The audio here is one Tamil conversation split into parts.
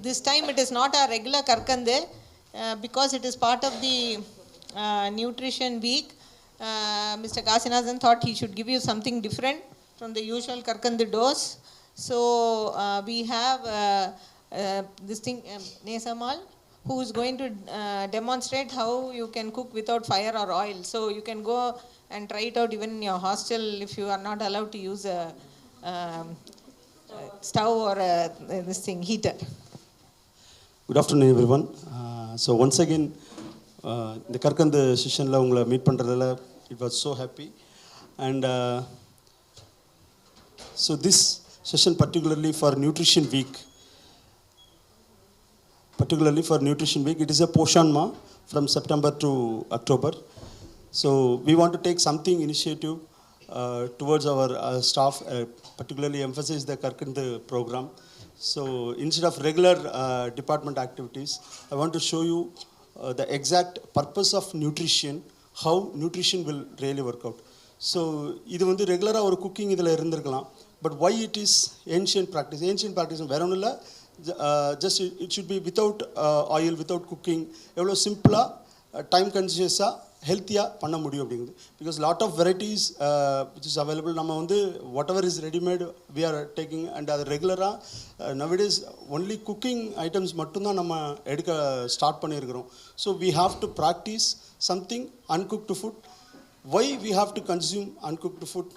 this time it is not a regular karkande because it is part of the nutrition week. Mr. Kasinathan thought he should give you something different from the usual karkande dose. So we have this thing, Nesamal, who is going to demonstrate how you can cook without fire or oil. So you can go and try it out even in your hostel if you are not allowed to use a stove or this thing, heater. Good afternoon everyone. So once again the Karkand session la ungala meet pandradala it was so happy, and so this session particularly for nutrition week it is a Poshan Ma from September to October. So we want to take something initiative towards our staff, particularly emphasize the Karkand program. So instead of regular department activities, I want to show you the exact purpose of nutrition, how nutrition will really work out. So இது வந்து ரெகுலரா ஒரு குக்கிங் இதில் இருந்திருக்கலாம், but why it is ancient practice வேற ஒன்றும் இல்லை, just it should be without oil, without cooking, எவ்வளோ சிம்பிளாக டைம் கன்சியஸாக ஹெல்த்தியாக பண்ண முடியும் அப்படிங்குது. Because lot of varieties which is available. நம்ம வந்து whatever is readymade we are taking, and அது ரெகுலராக நவடேஸ் ஒன்லி குக்கிங் ஐட்டம்ஸ் மட்டும்தான் நம்ம எடுக்க ஸ்டார்ட் பண்ணியிருக்கிறோம். So we have to practice something uncooked food. Why we have to consume uncooked food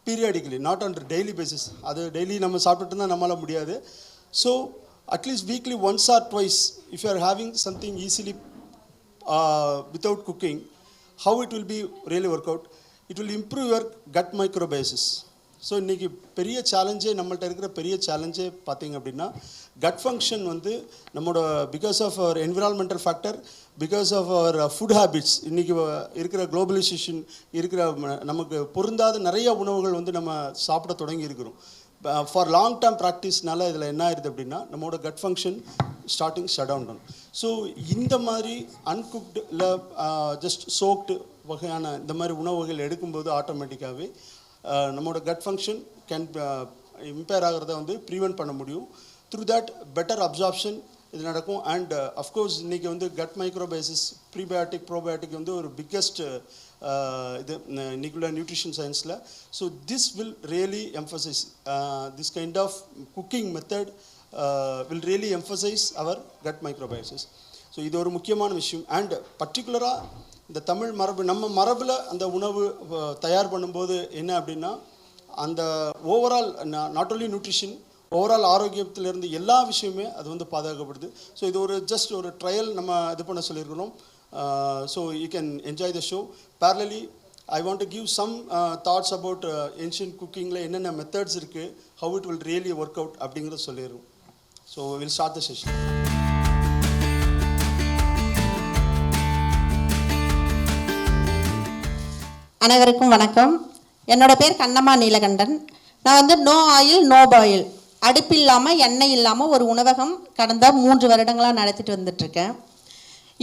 periodically, not on daily basis. அது டெய்லி நம்ம சாப்பிட்டு தான் நம்மளால் முடியாது. So at least weekly once or twice if you are having something easily without cooking, how it will be really work out, it will improve your gut microbiome. So இன்றைக்கி பெரிய சேலஞ்சே நம்மள்ட்ட இருக்கிற பெரிய சேலஞ்சே பார்த்திங்க அப்படின்னா கட் ஃபங்க்ஷன் வந்து நம்மளோட because of our environmental factor, because of our food habits, இன்றைக்கி இருக்கிற குளோபலைசேஷன் இருக்கிற நமக்கு பொருந்தாத நிறைய உணவுகள் வந்து நம்ம சாப்பிட தொடங்கி இருக்கிறோம். ஃபார் லாங் டேர்ம் ப்ராக்டிஸ்னால இதில் என்ன ஆயிடுது அப்படின்னா நம்மளோட gut function starting shut down பண்ணும். ஸோ இந்த மாதிரி அன்குக்டு இல்லை ஜஸ்ட் சோக்டு வகையான இந்த மாதிரி உணவுகள் எடுக்கும்போது ஆட்டோமேட்டிக்காகவே நம்மளோட கட் ஃபங்க்ஷன் கேன் இம்பேர் ஆகிறத வந்து ப்ரிவென்ட் பண்ண முடியும். த்ரூ தட் பெட்டர் அப்சார்ப்ஷன் இது நடக்கும். அண்ட் அஃப்கோர்ஸ் இன்றைக்கி வந்து கட் மைக்ரோபயோசிஸ், ப்ரீபயோட்டிக், ப்ரோபயோட்டிக் வந்து ஒரு பிக்கெஸ்ட் இது இன்றைக்குள்ள நியூட்ரிஷன் சயின்ஸில். So this will really emphasize this kind of cooking method will really emphasize our gut microbiosis. So இது ஒரு முக்கியமான விஷயம். அண்ட் பர்டிகுலராக இந்த தமிழ் மரபு, நம்ம மரபில் அந்த உணவு தயார் பண்ணும்போது என்ன அப்படின்னா அந்த overall not only nutrition, overall ஆரோக்கியத்திலேருந்து எல்லா விஷயமே அது வந்து பாதுகாக்கப்படுது. ஸோ இது ஒரு ஜஸ்ட் ஒரு ட்ரையல் நம்ம இது பண்ண சொல்லியிருக்கிறோம். So you can enjoy the show. பேரலி I want to give some thoughts about ancient cooking-ல என்னென்ன மெத்தட்ஸ் இருக்குது, how it will really work out அப்படிங்கிறத சொல்லிடுறோம். So we'll start the session. அனைவருக்கும் வணக்கம். என்னோட பேர் கண்ணம்மா நீலகண்டன். நான் வந்து நோ ஆயில் நோ பாயில், அடுப்பு இல்லாமல் எண்ணெய் இல்லாமல் ஒரு உணவகம் கடந்த 3 வருடங்களாக நடத்திட்டு வந்துட்டுருக்கேன்.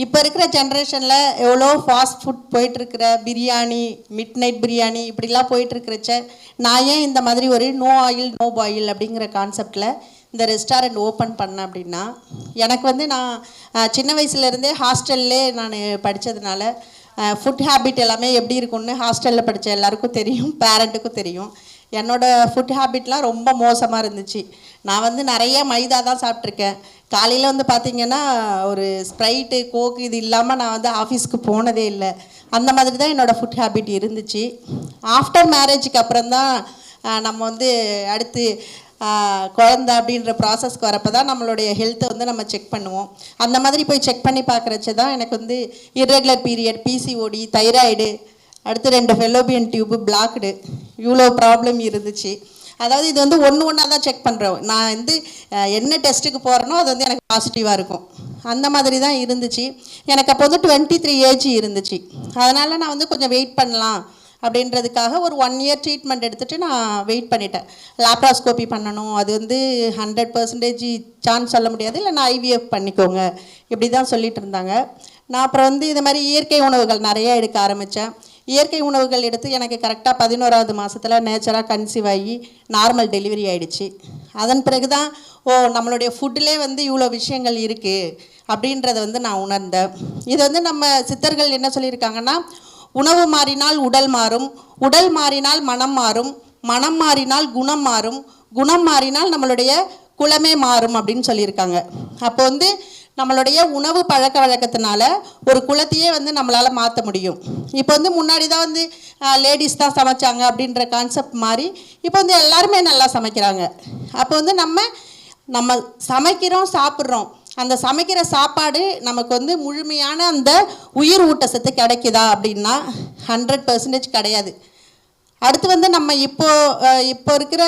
இப்போ இருக்கிற ஜென்ரேஷனில் எவ்வளோ ஃபாஸ்ட் ஃபுட் போயிட்டுருக்கிற, பிரியாணி, மிட் நைட் பிரியாணி இப்படிலாம் போயிட்டுருக்கிறச்ச நான் ஏன் இந்த மாதிரி ஒரு நோ ஆயில் நோ பாயில் அப்படிங்கிற கான்செப்டில் இந்த ரெஸ்டாரண்ட் ஓப்பன் பண்ணேன் அப்படின்னா, எனக்கு வந்து நான் சின்ன வயசுலேருந்தே ஹாஸ்டல்லே நான் படித்ததுனால ஃபுட் ஹேபிட் எல்லாமே எப்படி இருக்கும்னு ஹாஸ்டலில் படித்த எல்லாருக்கும் தெரியும், பேரண்ட்டுக்கும் தெரியும். என்னோடய ஃபுட் ஹேபிட்லாம் ரொம்ப மோசமாக இருந்துச்சு. நான் வந்து நிறைய மைதா தான் சாப்பிட்ருக்கேன். காலையில் வந்து பார்த்திங்கன்னா ஒரு ஸ்ப்ரைட்டு, கோக்கு இது இல்லாமல் நான் வந்து ஆஃபீஸ்க்கு போனதே இல்லை. அந்த மாதிரி தான் என்னோடய ஃபுட் ஹேபிட் இருந்துச்சு. ஆஃப்டர் மேரேஜுக்கு அப்புறம் தான் நம்ம வந்து அடுத்து குழந்த அப்படின்ற ப்ராசஸ்க்கு வரப்போ தான் நம்மளுடைய ஹெல்த்தை வந்து நம்ம செக் பண்ணுவோம். அந்த மாதிரி போய் செக் பண்ணி பார்க்குறச்ச தான் எனக்கு வந்து இர்ரெகுலர் பீரியட், பிசிஓடி, தைராய்டு, அடுத்து 2 ஃபெலோபியன் டியூப்பு பிளாக்டு, இவ்வளோ ப்ராப்ளம் இருந்துச்சு. அதாவது இது வந்து ஒன்றா தான் செக் பண்ணுறோம். நான் வந்து என்ன டெஸ்ட்டுக்கு போகிறேனோ அது வந்து எனக்கு பாசிட்டிவாக இருக்கும். அந்த மாதிரி தான் இருந்துச்சு. எனக்கு அப்போ வந்து 23 ஏஜ் இருந்துச்சு. அதனால் நான் வந்து கொஞ்சம் வெயிட் பண்ணலாம் அப்படின்றதுக்காக ஒரு 1 இயர் ட்ரீட்மெண்ட் எடுத்துகிட்டு நான் வெயிட் பண்ணிட்டேன். லாப்ராஸ்கோபி பண்ணணும், அது வந்து 100% சான்ஸ் சொல்ல முடியாது, இல்லை நான் ஐவிஎஃப் பண்ணிக்கோங்க இப்படி தான் சொல்லிட்டு இருந்தாங்க. நான் அப்புறம் வந்து இது மாதிரி இயற்கை உணவுகள் நிறையா எடுக்க ஆரம்பித்தேன். இயற்கை உணவுகள் எடுத்து எனக்கு கரெக்டாக 11வது மாதத்தில் நேச்சராக கன்சீவ் ஆகி நார்மல் டெலிவரி ஆகிடுச்சு. அதன் பிறகு தான் நம்மளுடைய ஃபுட்டிலே வந்து இவ்வளோ விஷயங்கள் இருக்குது அப்படின்றத வந்து நான் உணர்ந்தேன். இது வந்து நம்ம சித்தர்கள் என்ன சொல்லியிருக்காங்கன்னா, உணவு மாறினால் உடல் மாறும், உடல் மாறினால் மனம் மாறும், மனம் மாறினால் குணம் மாறும், குணம் மாறினால் நம்மளுடைய குலமே மாறும் அப்படின்னு சொல்லியிருக்காங்க. அப்போ வந்து நம்மளுடைய உணவு பழக்க வழக்கத்தினால ஒரு குலத்தையே வந்து நம்மளால் மாற்ற முடியும். இப்போ வந்து முன்னாடி தான் வந்து லேடிஸ் தான் சமைச்சாங்க அப்படின்ற கான்செப்ட் மாதிரி இப்போ வந்து எல்லாருமே நல்லா சமைக்கிறாங்க. அப்போ வந்து நம்ம சமைக்கிறோம், சாப்பிட்றோம், அந்த சமைக்கிற சாப்பாடு நமக்கு வந்து முழுமையான அந்த உயிர் ஊட்டச்சத்து கிடைக்குதா அப்படின்னா 100% கிடையாது. அடுத்து வந்து நம்ம இப்போ இருக்கிற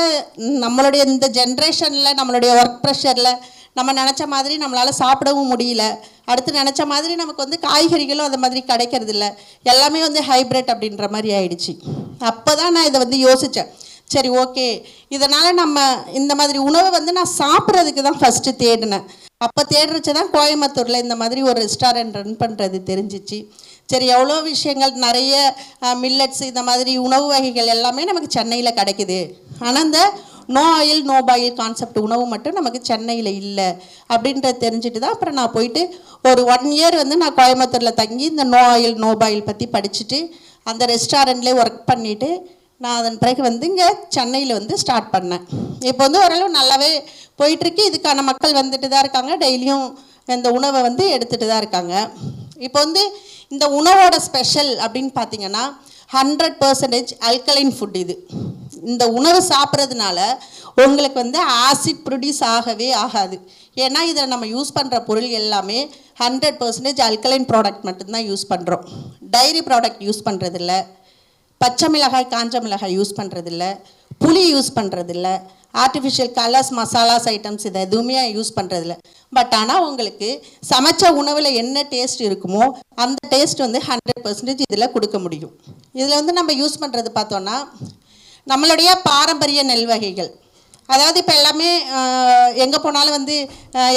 நம்மளுடைய இந்த ஜென்ரேஷனில் நம்மளுடைய ஒர்க் ப்ரெஷரில் நம்ம நினச்ச மாதிரி நம்மளால் சாப்பிடவும் முடியல. அடுத்து நினச்ச மாதிரி நமக்கு வந்து காய்கறிகளும் அந்த மாதிரி கிடைக்கிறது இல்லை, எல்லாமே வந்து ஹைப்ரிட் அப்படின்ற மாதிரி ஆயிடுச்சு. அப்போ தான் நான் இதை வந்து யோசித்தேன், சரி ஓகே, இதனால் நம்ம இந்த மாதிரி உணவை வந்து நான் சாப்பிட்றதுக்கு தான் ஃபஸ்ட்டு தேடினேன். அப்போ தேடுறச்சு தான் கோயம்புத்தூரில் இந்த மாதிரி ஒரு ரெஸ்டாரண்ட் ரன் பண்ணுறது தெரிஞ்சிச்சு. சரி, எவ்வளோ விஷயங்கள், நிறைய மில்லட்ஸ் இந்த மாதிரி உணவு வகைகள் எல்லாமே நமக்கு சென்னையில் கிடைக்குது. ஆனால் இந்த no oil no boil concept உணவு மட்டும் நமக்கு சென்னையில் இல்லை அப்படின்றத தெரிஞ்சுட்டு தான் அப்புறம் நான் போயிட்டு ஒரு 1 இயர் வந்து நான் கோயம்புத்தூரில் தங்கி இந்த நோ ஆயில் நோ பாயில் பற்றி படிச்சுட்டு அந்த ரெஸ்டாரண்ட்லேயே ஒர்க் பண்ணிவிட்டு நான் அதன் பிறகு வந்து இங்கே சென்னையில் வந்து ஸ்டார்ட் பண்ணேன். இப்போ வந்து ஓரளவு நல்லாவே போயிட்டுருக்கு. இதுக்கான மக்கள் வந்துட்டு தான் இருக்காங்க, டெய்லியும் இந்த உணவை வந்து எடுத்துகிட்டு தான் இருக்காங்க. இப்போ வந்து இந்த உணவோட ஸ்பெஷல் அப்படின்னு பார்த்தீங்கன்னா 100% அல்கலைன் ஃபுட். இந்த உணவு சாப்பிட்றதுனால உங்களுக்கு வந்து ஆசிட் ப்ரொடியூஸ் ஆகவே ஆகாது. ஏன்னா இதில் நம்ம யூஸ் பண்ணுற பொருள் எல்லாமே 100% அல்கலைன் ப்ராடக்ட் மட்டும்தான் யூஸ் பண்ணுறோம். டைரி ப்ராடக்ட் யூஸ் பண்ணுறதில்ல, பச்சை மிளகாய் காஞ்ச மிளகாய் யூஸ் பண்ணுறதில்ல, புளி யூஸ் பண்ணுறதில்ல, ஆர்டிஃபிஷியல் கலர்ஸ் மசாலாஸ் ஐட்டம்ஸ் இதை எதுவுமே யூஸ் பண்ணுறதில்ல. பட் ஆனால் உங்களுக்கு சமைச்ச உணவில் என்ன டேஸ்ட் இருக்குமோ அந்த டேஸ்ட் வந்து 100% இதில் கொடுக்க முடியும். இதில் வந்து நம்ம யூஸ் பண்ணுறது பார்த்தோன்னா நம்மளுடைய பாரம்பரிய நெல் வகைகள். அதாவது இப்போ எல்லாமே எங்கே போனாலும் வந்து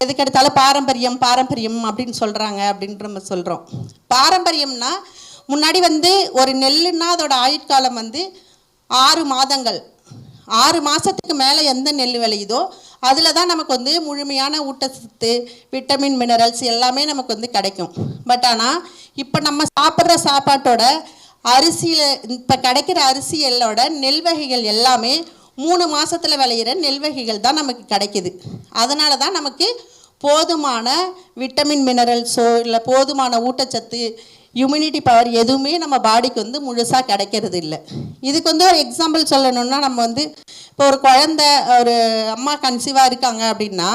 எதுக்கு எடுத்தாலும் பாரம்பரியம் பாரம்பரியம் அப்படின்னு சொல்கிறாங்க அப்படின்ற நம்ம சொல்கிறோம். பாரம்பரியம்னா முன்னாடி வந்து ஒரு நெல்லுன்னா அதோட ஆயுட்காலம் வந்து 6 மாதங்கள். 6 மாதத்துக்கு மேலே எந்த நெல் விளையுதோ அதில் தான் நமக்கு வந்து முழுமையான ஊட்டச்சத்து, விட்டமின், மினரல்ஸ் எல்லாமே நமக்கு வந்து கிடைக்கும். பட் ஆனால் இப்போ நம்ம சாப்பிட்ற சாப்பாட்டோட அரிசியில் இப்போ கிடைக்கிற அரிசிகளோட நெல் வகைகள் எல்லாமே 3 மாதத்தில் விளையிற நெல் வகைகள் தான் நமக்கு கிடைக்கிது. அதனால தான் நமக்கு போதுமான விட்டமின், மினரல்ஸோ இல்லை போதுமான ஊட்டச்சத்து, இம்யூனிட்டி பவர் எதுவுமே நம்ம பாடிக்கு வந்து முழுசாக கிடைக்கிறது இல்லை. இதுக்கு வந்து ஒரு எக்ஸாம்பிள் சொல்லணும்னா, நம்ம வந்து இப்போ ஒரு குழந்தை, ஒரு அம்மா கன்சீவாக இருக்காங்க அப்படின்னா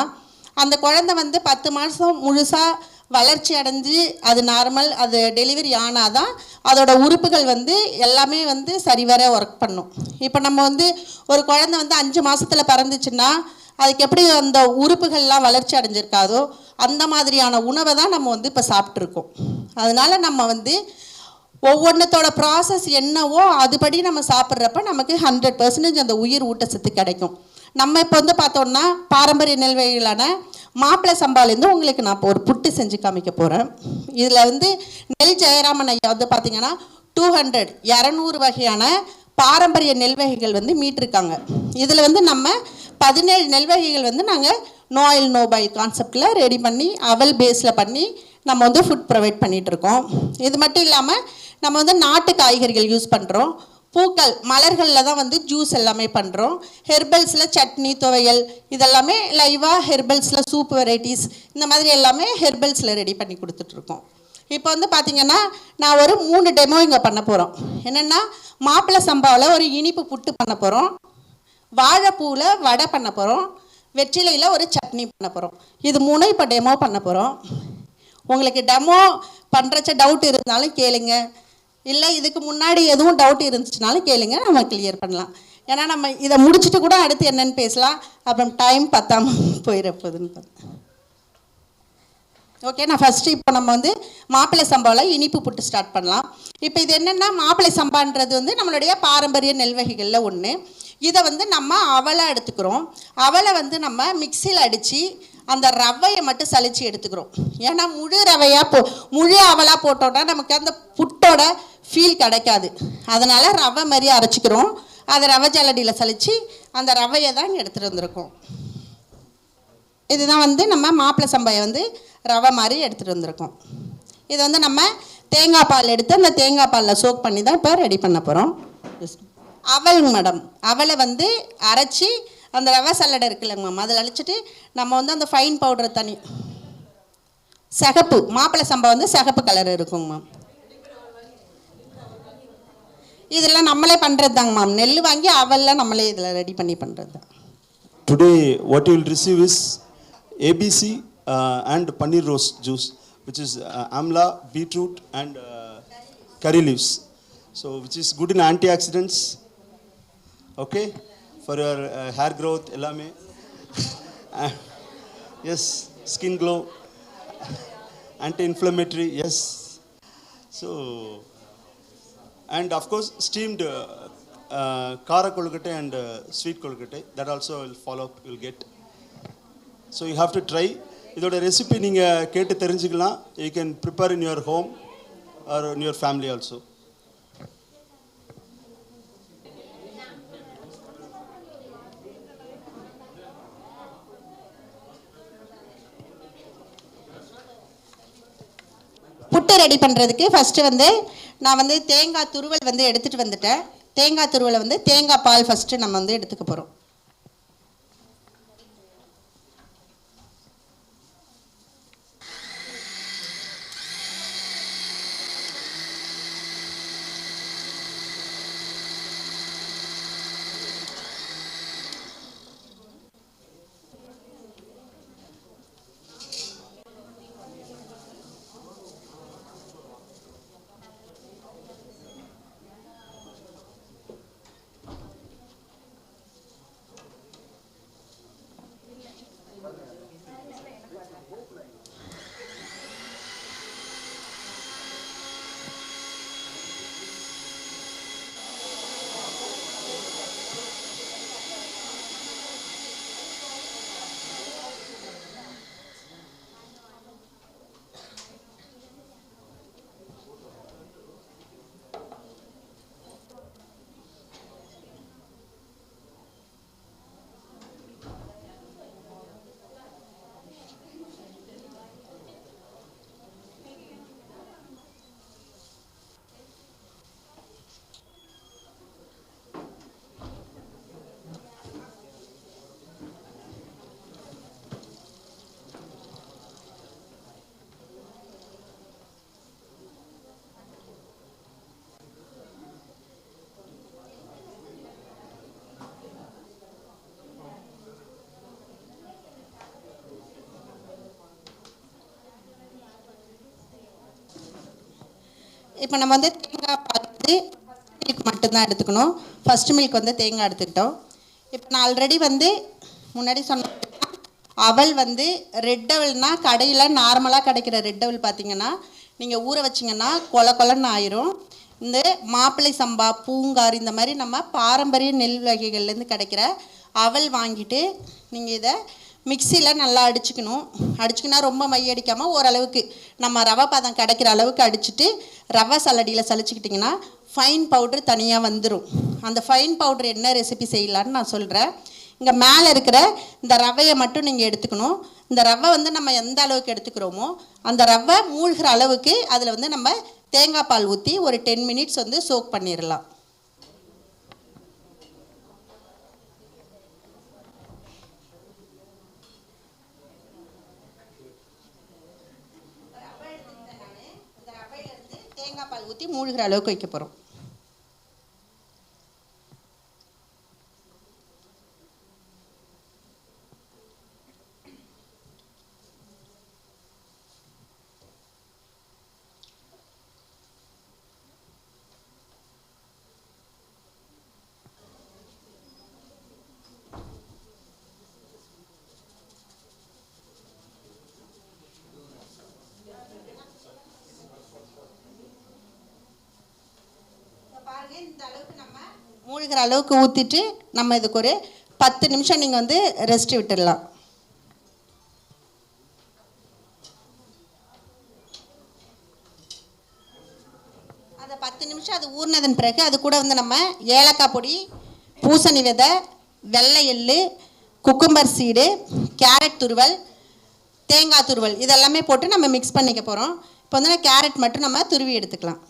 அந்த குழந்தை வந்து 10 மாதம் முழுசாக வளர்ச்சி அடைஞ்சு அது நார்மல், அது டெலிவரி ஆனால் தான் அதோட உறுப்புகள் வந்து எல்லாமே வந்து சரிவர ஒர்க் பண்ணும். இப்போ நம்ம வந்து ஒரு குழந்தை வந்து 5 மாதத்தில் பிறந்துச்சுன்னா அதுக்கு எப்படி அந்த உறுப்புகள்லாம் வளர்ச்சி அடைஞ்சிருக்காதோ அந்த மாதிரியான உணவை தான் நம்ம வந்து இப்போ சாப்பிட்ருக்கோம். அதனால் நம்ம வந்து ஒவ்வொன்றத்தோட ப்ராசஸ் என்னவோ அதுபடி நம்ம சாப்பிட்றப்ப நமக்கு 100% அந்த உயிர் ஊட்டச்சத்து கிடைக்கும். நம்ம இப்போ வந்து பார்த்தோம்னா பாரம்பரிய நெல் வகைகளான மாப்பிள்ளை சம்பாலேருந்து உங்களுக்கு நான் இப்போ ஒரு புட்டு செஞ்சு காமிக்க போகிறேன். இதில் வந்து நெல் ஜெயராமன் ஐயா வந்து பார்த்திங்கன்னா 200 வகையான பாரம்பரிய நெல் வகைகள் வந்து மீட்டிருக்காங்க. இதில் வந்து நம்ம 17 நெல் வகைகள் வந்து நாங்கள் நோ ஆயில் நோ பாயில் கான்செப்டில் ரெடி பண்ணி அவல் பேஸில் பண்ணி நம்ம வந்து ஃபுட் ப்ரொவைட் பண்ணிகிட்ருக்கோம். இது மட்டும் இல்லாமல் நம்ம வந்து நாட்டு காய்கறிகள் யூஸ் பண்ணுறோம். பூக்கள், மலர்களில் தான் வந்து ஜூஸ் எல்லாமே பண்ணுறோம். ஹெர்பல்ஸில் சட்னி, துவையல் இதெல்லாமே லைவாக ஹெர்பல்ஸில் சூப் வெரைட்டிஸ் இந்த மாதிரி எல்லாமே ஹெர்பல்ஸில் ரெடி பண்ணி கொடுத்துட்ருக்கோம். இப்போ வந்து பார்த்திங்கன்னா நான் ஒரு 3 டெமோ இங்கே பண்ண போகிறோம். என்னென்னா மாப்பிள்ளை சம்பாவில் ஒரு இனிப்பு புட்டு பண்ண போகிறோம், வாழைப்பூவில் வடை பண்ண போகிறோம், வெற்றிலையில் ஒரு சட்னி பண்ண போகிறோம். இது 3 இப்போ டெமோ பண்ண போகிறோம். உங்களுக்கு டெமோ பண்ணுறச்ச டவுட் இருந்தாலும் கேளுங்க, இல்லை இதுக்கு முன்னாடி எதுவும் டவுட் இருந்துச்சுனாலும் கேளுங்க, நம்ம கிளியர் பண்ணலாம். ஏன்னா நம்ம இதை முடிச்சுட்டு கூட அடுத்து என்னென்னு பேசலாம், அப்புறம் டைம் பத்தாமல் போயிட போகுதுன்னு. ஓகே, நான் ஃபஸ்ட்டு இப்போ நம்ம வந்து மாப்பிள்ளை சம்பாவில் இனிப்பு புட்டு ஸ்டார்ட் பண்ணலாம். இப்போ இது என்னென்னா மாப்பிள்ளை சம்பான்றது வந்து நம்மளுடைய பாரம்பரிய நெல் வகைகளில் ஒன்று. இதை வந்து நம்ம அவலை எடுத்துக்கிறோம். அவலை வந்து நம்ம மிக்சியில் அடித்து அந்த ரவையை மட்டும் சலிச்சு எடுத்துக்கிறோம். ஏன்னா முழு அவலாக போட்டோன்னா நமக்கு அந்த புட்டோட ஃபீல் கிடைக்காது. அதனால் ரவை மாதிரி அரைச்சிக்கிறோம். அதை ரவை ஜல்லடியில் சலித்து அந்த ரவையை தான் இங்கே எடுத்துகிட்டு வந்திருக்கோம். இதுதான் நம்ம மாப்பிள்ளை சம்பாயை ரவை மாதிரி எடுத்துகிட்டு வந்திருக்கோம். இது நம்ம தேங்காய் பால் எடுத்து அந்த தேங்காய் பாலில் சோக் பண்ணி தான் இப்போ ரெடி பண்ண போகிறோம். அவலுங்க மேடம், அவலை அரைச்சி அந்த ரவை சல்லடை இருக்குல்லங்க மேம், அதில் அழிச்சிட்டு நம்ம அந்த ஃபைன் பவுடரை தனி சிகப்பு மாப்பிள்ளை சம்பா சிகப்பு கலர் இருக்குங்க மேம். இதெல்லாம் நம்மளே பண்ணுறது தாங்க மேம். நெல் வாங்கி அவெல்லாம் நம்மளே இதில் ரெடி பண்ணி பண்ணுறது தான். Today what you will receive is ABC and paneer rose juice, which is amla, beetroot and curry leaves. So which is good in antioxidants, okay, for your hair growth ellame. Yes, skin glow, anti-inflammatory, yes. So and of course steamed kara kolgate and sweet kolgate, that also will follow up, you will get. So you have to try. இதோட ரெசிபி நீங்கள் கேட்டு தெரிஞ்சுக்கலாம். You can prepare in your home or in your family also. Puttu ready பண்ணுறதுக்கு ஃபஸ்ட்டு நான் தேங்காய் துருவல் எடுத்துகிட்டு வந்துட்டேன். தேங்காய் துருவலை தேங்காய் பால் ஃபஸ்ட்டு நம்ம எடுத்துக்க போகிறோம். இப்போ நம்ம தேங்காய் பால் மில்க் மட்டும்தான் எடுத்துக்கணும். ஃபஸ்ட்டு மில்க் தேங்காய் எடுத்துக்கிட்டோம். இப்போ நான் ஆல்ரெடி முன்னாடி சொன்ன அவல் ரெட் அவல்னா கடையில் நார்மலாக கிடைக்கிற ரெட் அவல் பார்த்திங்கன்னா நீங்கள் ஊற வச்சிங்கன்னா கொல கொலன்னு ஆயிரும். இந்த மாப்பிள்ளை சம்பா, பூங்கார், இந்த மாதிரி நம்ம பாரம்பரிய நெல் வகைகள்லேருந்து கிடைக்கிற அவல் வாங்கிட்டு நீங்கள் இதை மிக்சியில் நல்லா அடிச்சுக்கினா ரொம்ப மையடிக்காமல் ஓரளவுக்கு நம்ம ரவை பதம் கிடைக்கிற அளவுக்கு அடிச்சுட்டு ரவை சல்லடியில் சலிச்சுக்கிட்டிங்கன்னா ஃபைன் பவுட்ரு தனியாக வந்துடும். அந்த ஃபைன் பவுட்ரு என்ன ரெசிபி செய்யலான்னு நான் சொல்கிறேன். இங்கே மேலே இருக்கிற இந்த ரவையை மட்டும் நீங்கள் எடுத்துக்கணும். இந்த ரவை நம்ம எந்த அளவுக்கு எடுத்துக்கிறோமோ அந்த ரவை மூழ்கிற அளவுக்கு அதில் நம்ம தேங்காய் பால் ஊற்றி ஒரு 10 மினிட்ஸ் சோக் பண்ணிடலாம். தேங்காய் பால் ஊற்றி மூழ்கிற அளவுக்கு வைக்க போகிறோம். இந்த அளவுக்கு நம்ம மூழ்கிற அளவுக்கு ஊற்றிட்டு நம்ம இதுக்கு ஒரு 10 நிமிஷம் நீங்கள் ரெஸ்ட் விட்டுடலாம். ஊறினதன் பிறகு அது கூட வந்து நம்ம ஏலக்காய் பொடி, பூசணி விதை, வெள்ளை எள்ளு, குக்கும்பர் சீடு, கேரட் துருவல், தேங்காய் துருவல் இதெல்லாமே போட்டு நம்ம மிக்ஸ் பண்ணிக்க போகிறோம். இப்போ வந்து கேரட் மட்டும் நம்ம துருவி எடுத்துக்கலாம்.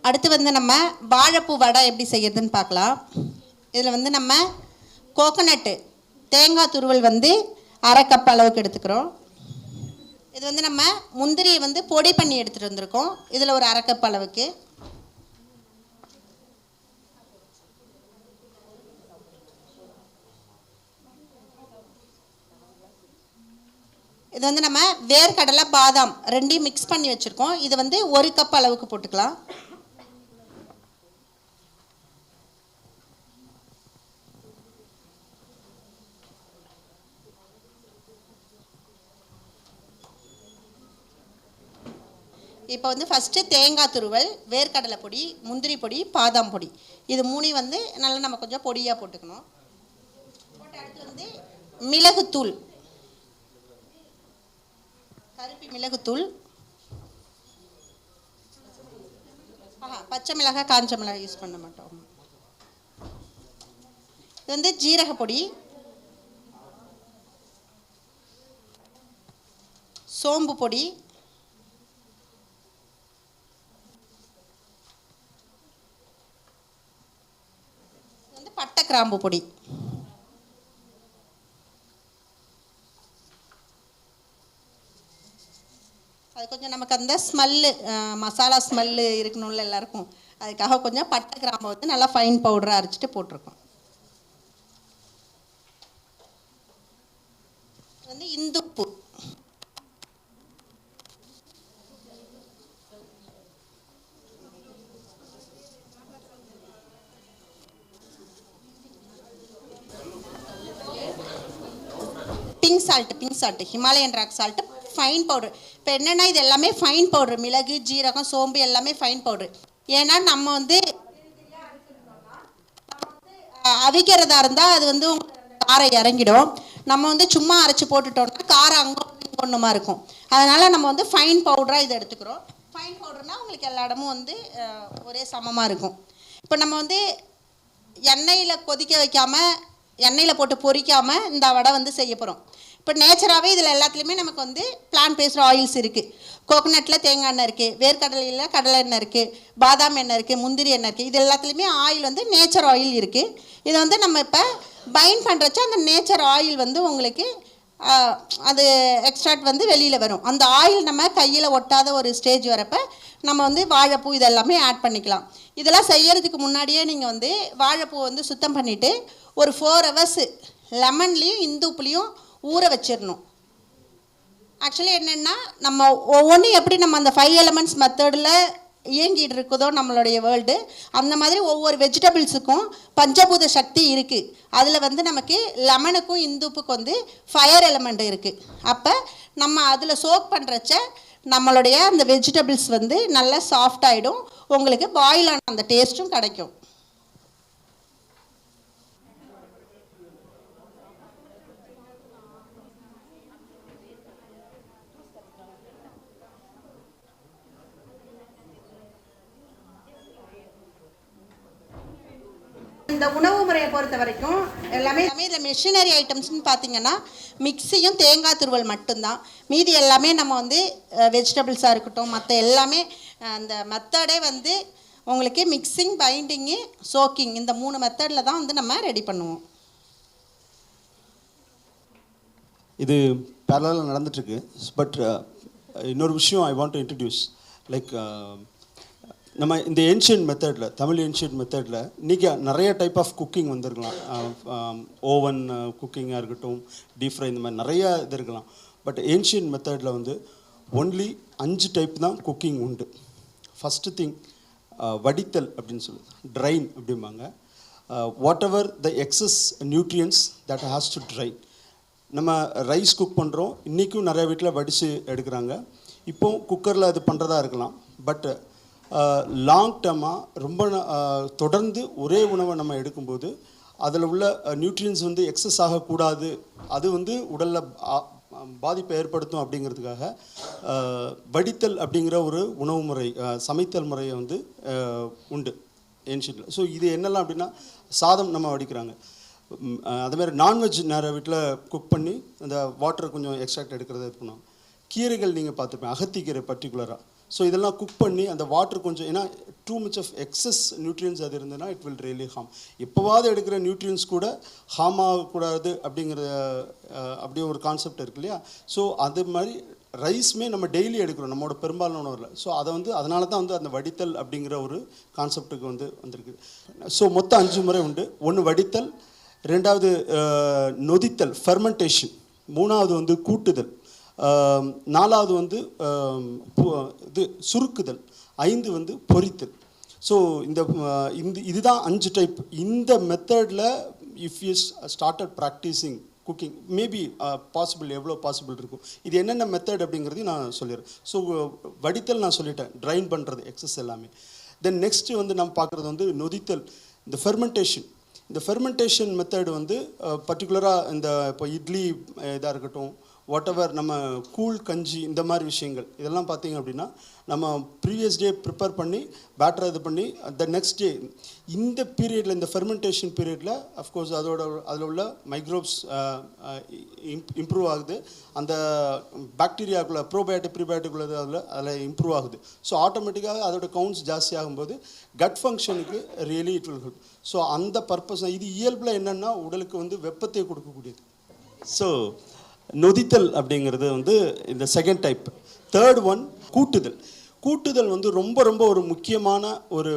அடுத்து வந்து நம்ம வாழைப்பூ வடை எப்படி செய்யறதுன்னு பார்க்கலாம். இதில் வந்து நம்ம கோகோனட்டு தேங்காய் துருவல் வந்து 1/2 கப் அளவுக்கு எடுத்துக்கிறோம். இது வந்து நம்ம முந்திரியை வந்து பொடி பண்ணி எடுத்துகிட்டு வந்திருக்கோம். இதில் ஒரு 1/2 கப் அளவுக்கு. இது வந்து நம்ம வேர்க்கடலை, பாதாம் ரெண்டையும் மிக்ஸ் பண்ணி வச்சுருக்கோம். இது வந்து 1 கப் அளவுக்கு போட்டுக்கலாம். இப்போ வந்து ஃபஸ்ட்டு தேங்காய் துருவல், வேர்க்கடலை பொடி, முந்திரி பொடி, பாதாம் பொடி இது 3 வந்து நல்லா நம்ம கொஞ்சம் பொடியாக போட்டுக்கணும். போட்டு அடுத்து வந்து மிளகுத்தூள், கருப்பி மிளகுத்தூள், பச்சை மிளகாய், காஞ்ச மிளகாய் யூஸ் பண்ண மாட்டோம். இது வந்து ஜீரகப்பொடி, சோம்பு பொடி, பட்டை கிராம்பு பொடி. அது கொஞ்சம் நமக்கு அந்த ஸ்மெல்லு, மசாலா ஸ்மெல்லு இருக்கணும்ல எல்லாருக்கும், அதுக்காக கொஞ்சம் பட்டை கிராம்பு வந்து நல்லா ஃபைன் பவுடராக அரைச்சிட்டு போட்டிருக்கோம். வந்து இந்துப்பு, pink salt, Himalayan rock salt, fine powder. இப்போ என்னென்னா இது எல்லாமே ஃபைன் பவுடர். மிளகு, ஜீரகம், சோம்பு எல்லாமே ஃபைன் பவுடர். ஏன்னா நம்ம வந்து அவிக்கிறதா இருந்தால் அது வந்து காரம் இறங்கிடும். நம்ம வந்து சும்மா அரைச்சி போட்டுட்டோம்னா காரம் அங்கே ஒன்றுமா இருக்கும். அதனால் நம்ம வந்து ஃபைன் பவுடராக இதை எடுத்துக்கிறோம். ஃபைன் பவுடர்னால் உங்களுக்கு எல்லா இடமும் வந்து ஒரே சமமாக இருக்கும். இப்போ நம்ம வந்து எண்ணெயில் கொதிக்க வைக்காமல், எண்ணெயில் போட்டு பொரிக்காமல் இந்த வடை வந்து செய்ய போகிறோம். இப்போ நேச்சராகவே இதில் எல்லாத்துலேயுமே நமக்கு வந்து பிளான்ட் பேஸ்ட் ஆயில்ஸ் இருக்குது. கோகோனட்டில் தேங்காய் எண்ணெய் இருக்குது, வேர்க்கடலையில் கடலை எண்ணெய் இருக்குது, பாதாம் எண்ணெய் இருக்குது, முந்திரி எண்ணெய் இருக்குது. இது எல்லாத்துலேயுமே ஆயில் வந்து நேச்சர் ஆயில் இருக்குது. இதை வந்து நம்ம இப்போ பைண்ட் பண்ணுறச்ச அந்த நேச்சர் ஆயில் வந்து உங்களுக்கு அது எக்ஸ்ட்ராக்ட் வந்து வெளியில் வரும். அந்த ஆயில் நம்ம கையில் ஒட்டாத ஒரு ஸ்டேஜ் வரப்போ நம்ம வந்து வாழைப்பூ இதெல்லாமே ஆட் பண்ணிக்கலாம். இதெல்லாம் செய்யறதுக்கு முன்னாடியே நீங்கள் வந்து வாழைப்பூ வந்து சுத்தம் பண்ணிவிட்டு ஒரு 4 hours லெமன்லேயும் இந்துப்புலேயும் ஊற வச்சிடணும். ஆக்சுவலி என்னென்னா நம்ம ஒவ்வொன்றும் எப்படி நம்ம அந்த 5 elements மெத்தடில் இயங்கிட்டு இருக்குதோ நம்மளுடைய வேர்ல்டு, அந்த மாதிரி ஒவ்வொரு வெஜிடபிள்ஸுக்கும் பஞ்சபூத சக்தி இருக்குது. அதில் வந்து நமக்கு லெமனுக்கும் இந்துப்புக்கும் வந்து ஃபயர் எலமெண்ட் இருக்குது. அப்போ நம்ம அதில் சோக் பண்ணுறச்ச நம்மளுடைய அந்த வெஜிடபிள்ஸ் வந்து நல்லா சாஃப்ட் ஆகிடும். உங்களுக்கு பாயில் ஆன அந்த டேஸ்ட்டும் கிடைக்கும். இந்த உணவு முறையை பொறுத்த வரைக்கும் எல்லாமே இதில் மெஷினரி ஐட்டம்ஸ்னு பார்த்தீங்கன்னா மிக்சியும் தேங்காய் துருவல் மட்டும்தான். மீதி எல்லாமே நம்ம வந்து வெஜிடபிள்ஸாக இருக்கட்டும், மற்ற எல்லாமே அந்த மெத்தடே வந்து உங்களுக்கு மிக்சிங், பைண்டிங்கு, சோக்கிங் இந்த 3 மெத்தடில் தான் வந்து நம்ம ரெடி பண்ணுவோம். இது பேரலாக நடந்துட்டுருக்கு. பட் இன்னொரு விஷயம் I want to introduce. Like நம்ம இந்த ஏன்ஷியன்ட் மெத்தடில், தமிழ் ஏன்ஷியன்ட் மெத்தடில் இன்றைக்கி நிறைய டைப் ஆஃப் குக்கிங் வந்துருக்கலாம். ஓவன் குக்கிங்காக இருக்கட்டும், டீப் ஃப்ரை, இந்த மாதிரி நிறையா இது இருக்கலாம். பட் ஏன்ஷியன்ட் மெத்தடில் வந்து ஒன்லி 5 டைப் தான் குக்கிங் உண்டு. ஃபஸ்ட்டு திங் வடித்தல் அப்படின்னு சொல்லுது, ட்ரைன் அப்படிம்பாங்க. Whatever the excess nutrients that has to drain. நம்ம ரைஸ் குக் பண்ணுறோம், இன்றைக்கும் நிறைய வீட்டில் வடித்து எடுக்கிறாங்க. இப்போ குக்கரில் அது பண்ணுறதா இருக்கலாம். பட் லாங் டேர்மாக ரொம்ப தொடர்ந்து ஒரே உணவை நம்ம எடுக்கும்போது அதில் உள்ள நியூட்ரியன்ஸ் வந்து எக்ஸஸ் ஆகக்கூடாது, அது வந்து உடலில் பாதிப்பை ஏற்படுத்தும் அப்படிங்கிறதுக்காக வடித்தல் அப்படிங்கிற ஒரு உணவு முறை, சமைத்தல் முறையை வந்து உண்டு ஏன்ஷியன்ட்டில். ஸோ இது என்னெல்லாம் அப்படின்னா, சாதம் நம்ம வடிக்கிறாங்க, அதுமாதிரி நான்வெஜ் நிறைய வீட்டில் குக் பண்ணி அந்த வாட்டரை கொஞ்சம் எக்ஸ்ட்ராக்ட் எடுக்கிறத இது பண்ணுவாங்க. கீரைகள் நீங்கள் பார்த்துருப்பேன், அகத்திக்கீரை பர்டிகுலராக. ஸோ இதெல்லாம் குக் பண்ணி அந்த வாட்டர் கொஞ்சம், ஏன்னா too much of excess nutrients அது இருந்ததுன்னா இட் வில் ரியலி ஹார்ம். எப்போவாது எடுக்கிற நியூட்ரியன்ஸ் கூட ஹார்ம் ஆகக்கூடாது அப்படிங்கிற அப்படியே ஒரு கான்செப்ட் இருக்கு இல்லையா. ஸோ அது மாதிரி ரைஸ்மே நம்ம டெய்லி எடுக்கிறோம் நம்மளோட பெரும்பாலான உணவில். ஸோ அதை வந்து அதனால தான் வந்து அந்த வடித்தல் அப்படிங்கிற ஒரு கான்செப்டுக்கு வந்திருக்கு. ஸோ மொத்தம் 5 முறை உண்டு. 1 வடித்தல், 2வது நொதித்தல் ஃபெர்மெண்டேஷன், 3வது வந்து கூட்டுதல், 4வது வந்து இது சுருக்குதல், 5 வந்து பொரித்தல். ஸோ இதுதான் 5 டைப். இந்த மெத்தடில் if you started practising cooking maybe possible, எவ்வளோ பாசிபிள் இருக்கும். இது என்னென்ன மெத்தட் அப்படிங்கிறதையும் நான் சொல்லிடுறேன். ஸோ வடித்தல் நான் சொல்லிட்டேன், ட்ரைன் பண்ணுறது எக்ஸஸ் எல்லாமே. தென் நெக்ஸ்ட்டு வந்து நம்ம பார்க்குறது வந்து நொதித்தல், இந்த ஃபெர்மெண்டேஷன். இந்த ஃபெர்மெண்டேஷன் மெத்தட் வந்து பர்டிகுலராக இந்த இப்போ இட்லி இதாக இருக்கட்டும், வாட் எவர் நம்ம கூழ் கஞ்சி இந்த மாதிரி விஷயங்கள் இதெல்லாம் பார்த்திங்க அப்படின்னா நம்ம ப்ரீவியஸ் டே ப்ரிப்பேர் பண்ணி பேட்டரை இது பண்ணி த நெக்ஸ்ட் டே இந்த பீரியடில், இந்த ஃபெர்மெண்டேஷன் பீரியடில் அஃப்கோர்ஸ் அதில் உள்ள மைக்ரோப்ஸ் இம்ப்ரூவ் ஆகுது, அந்த பாக்டீரியாக்குள்ளே ப்ரோபயோட்டிக் ப்ரீபயோட்டிக் உள்ளது அதில் இம்ப்ரூவ் ஆகுது. ஸோ ஆட்டோமேட்டிக்காக அதோட கவுண்ட்ஸ் ஜாஸ்தி ஆகும்போது கட் ஃபங்க்ஷனுக்கு really it will help. So அந்த பர்பஸ் இது இயல்பில் என்னென்னா உடலுக்கு வந்து வெப்பத்தை கொடுக்கக்கூடியது. ஸோ நொதித்தல் அப்படிங்கிறது வந்து இந்த செகண்ட் டைப். தேர்ட் ஒன் கூட்டுதல். கூட்டுதல் வந்து ரொம்ப ரொம்ப ஒரு முக்கியமான ஒரு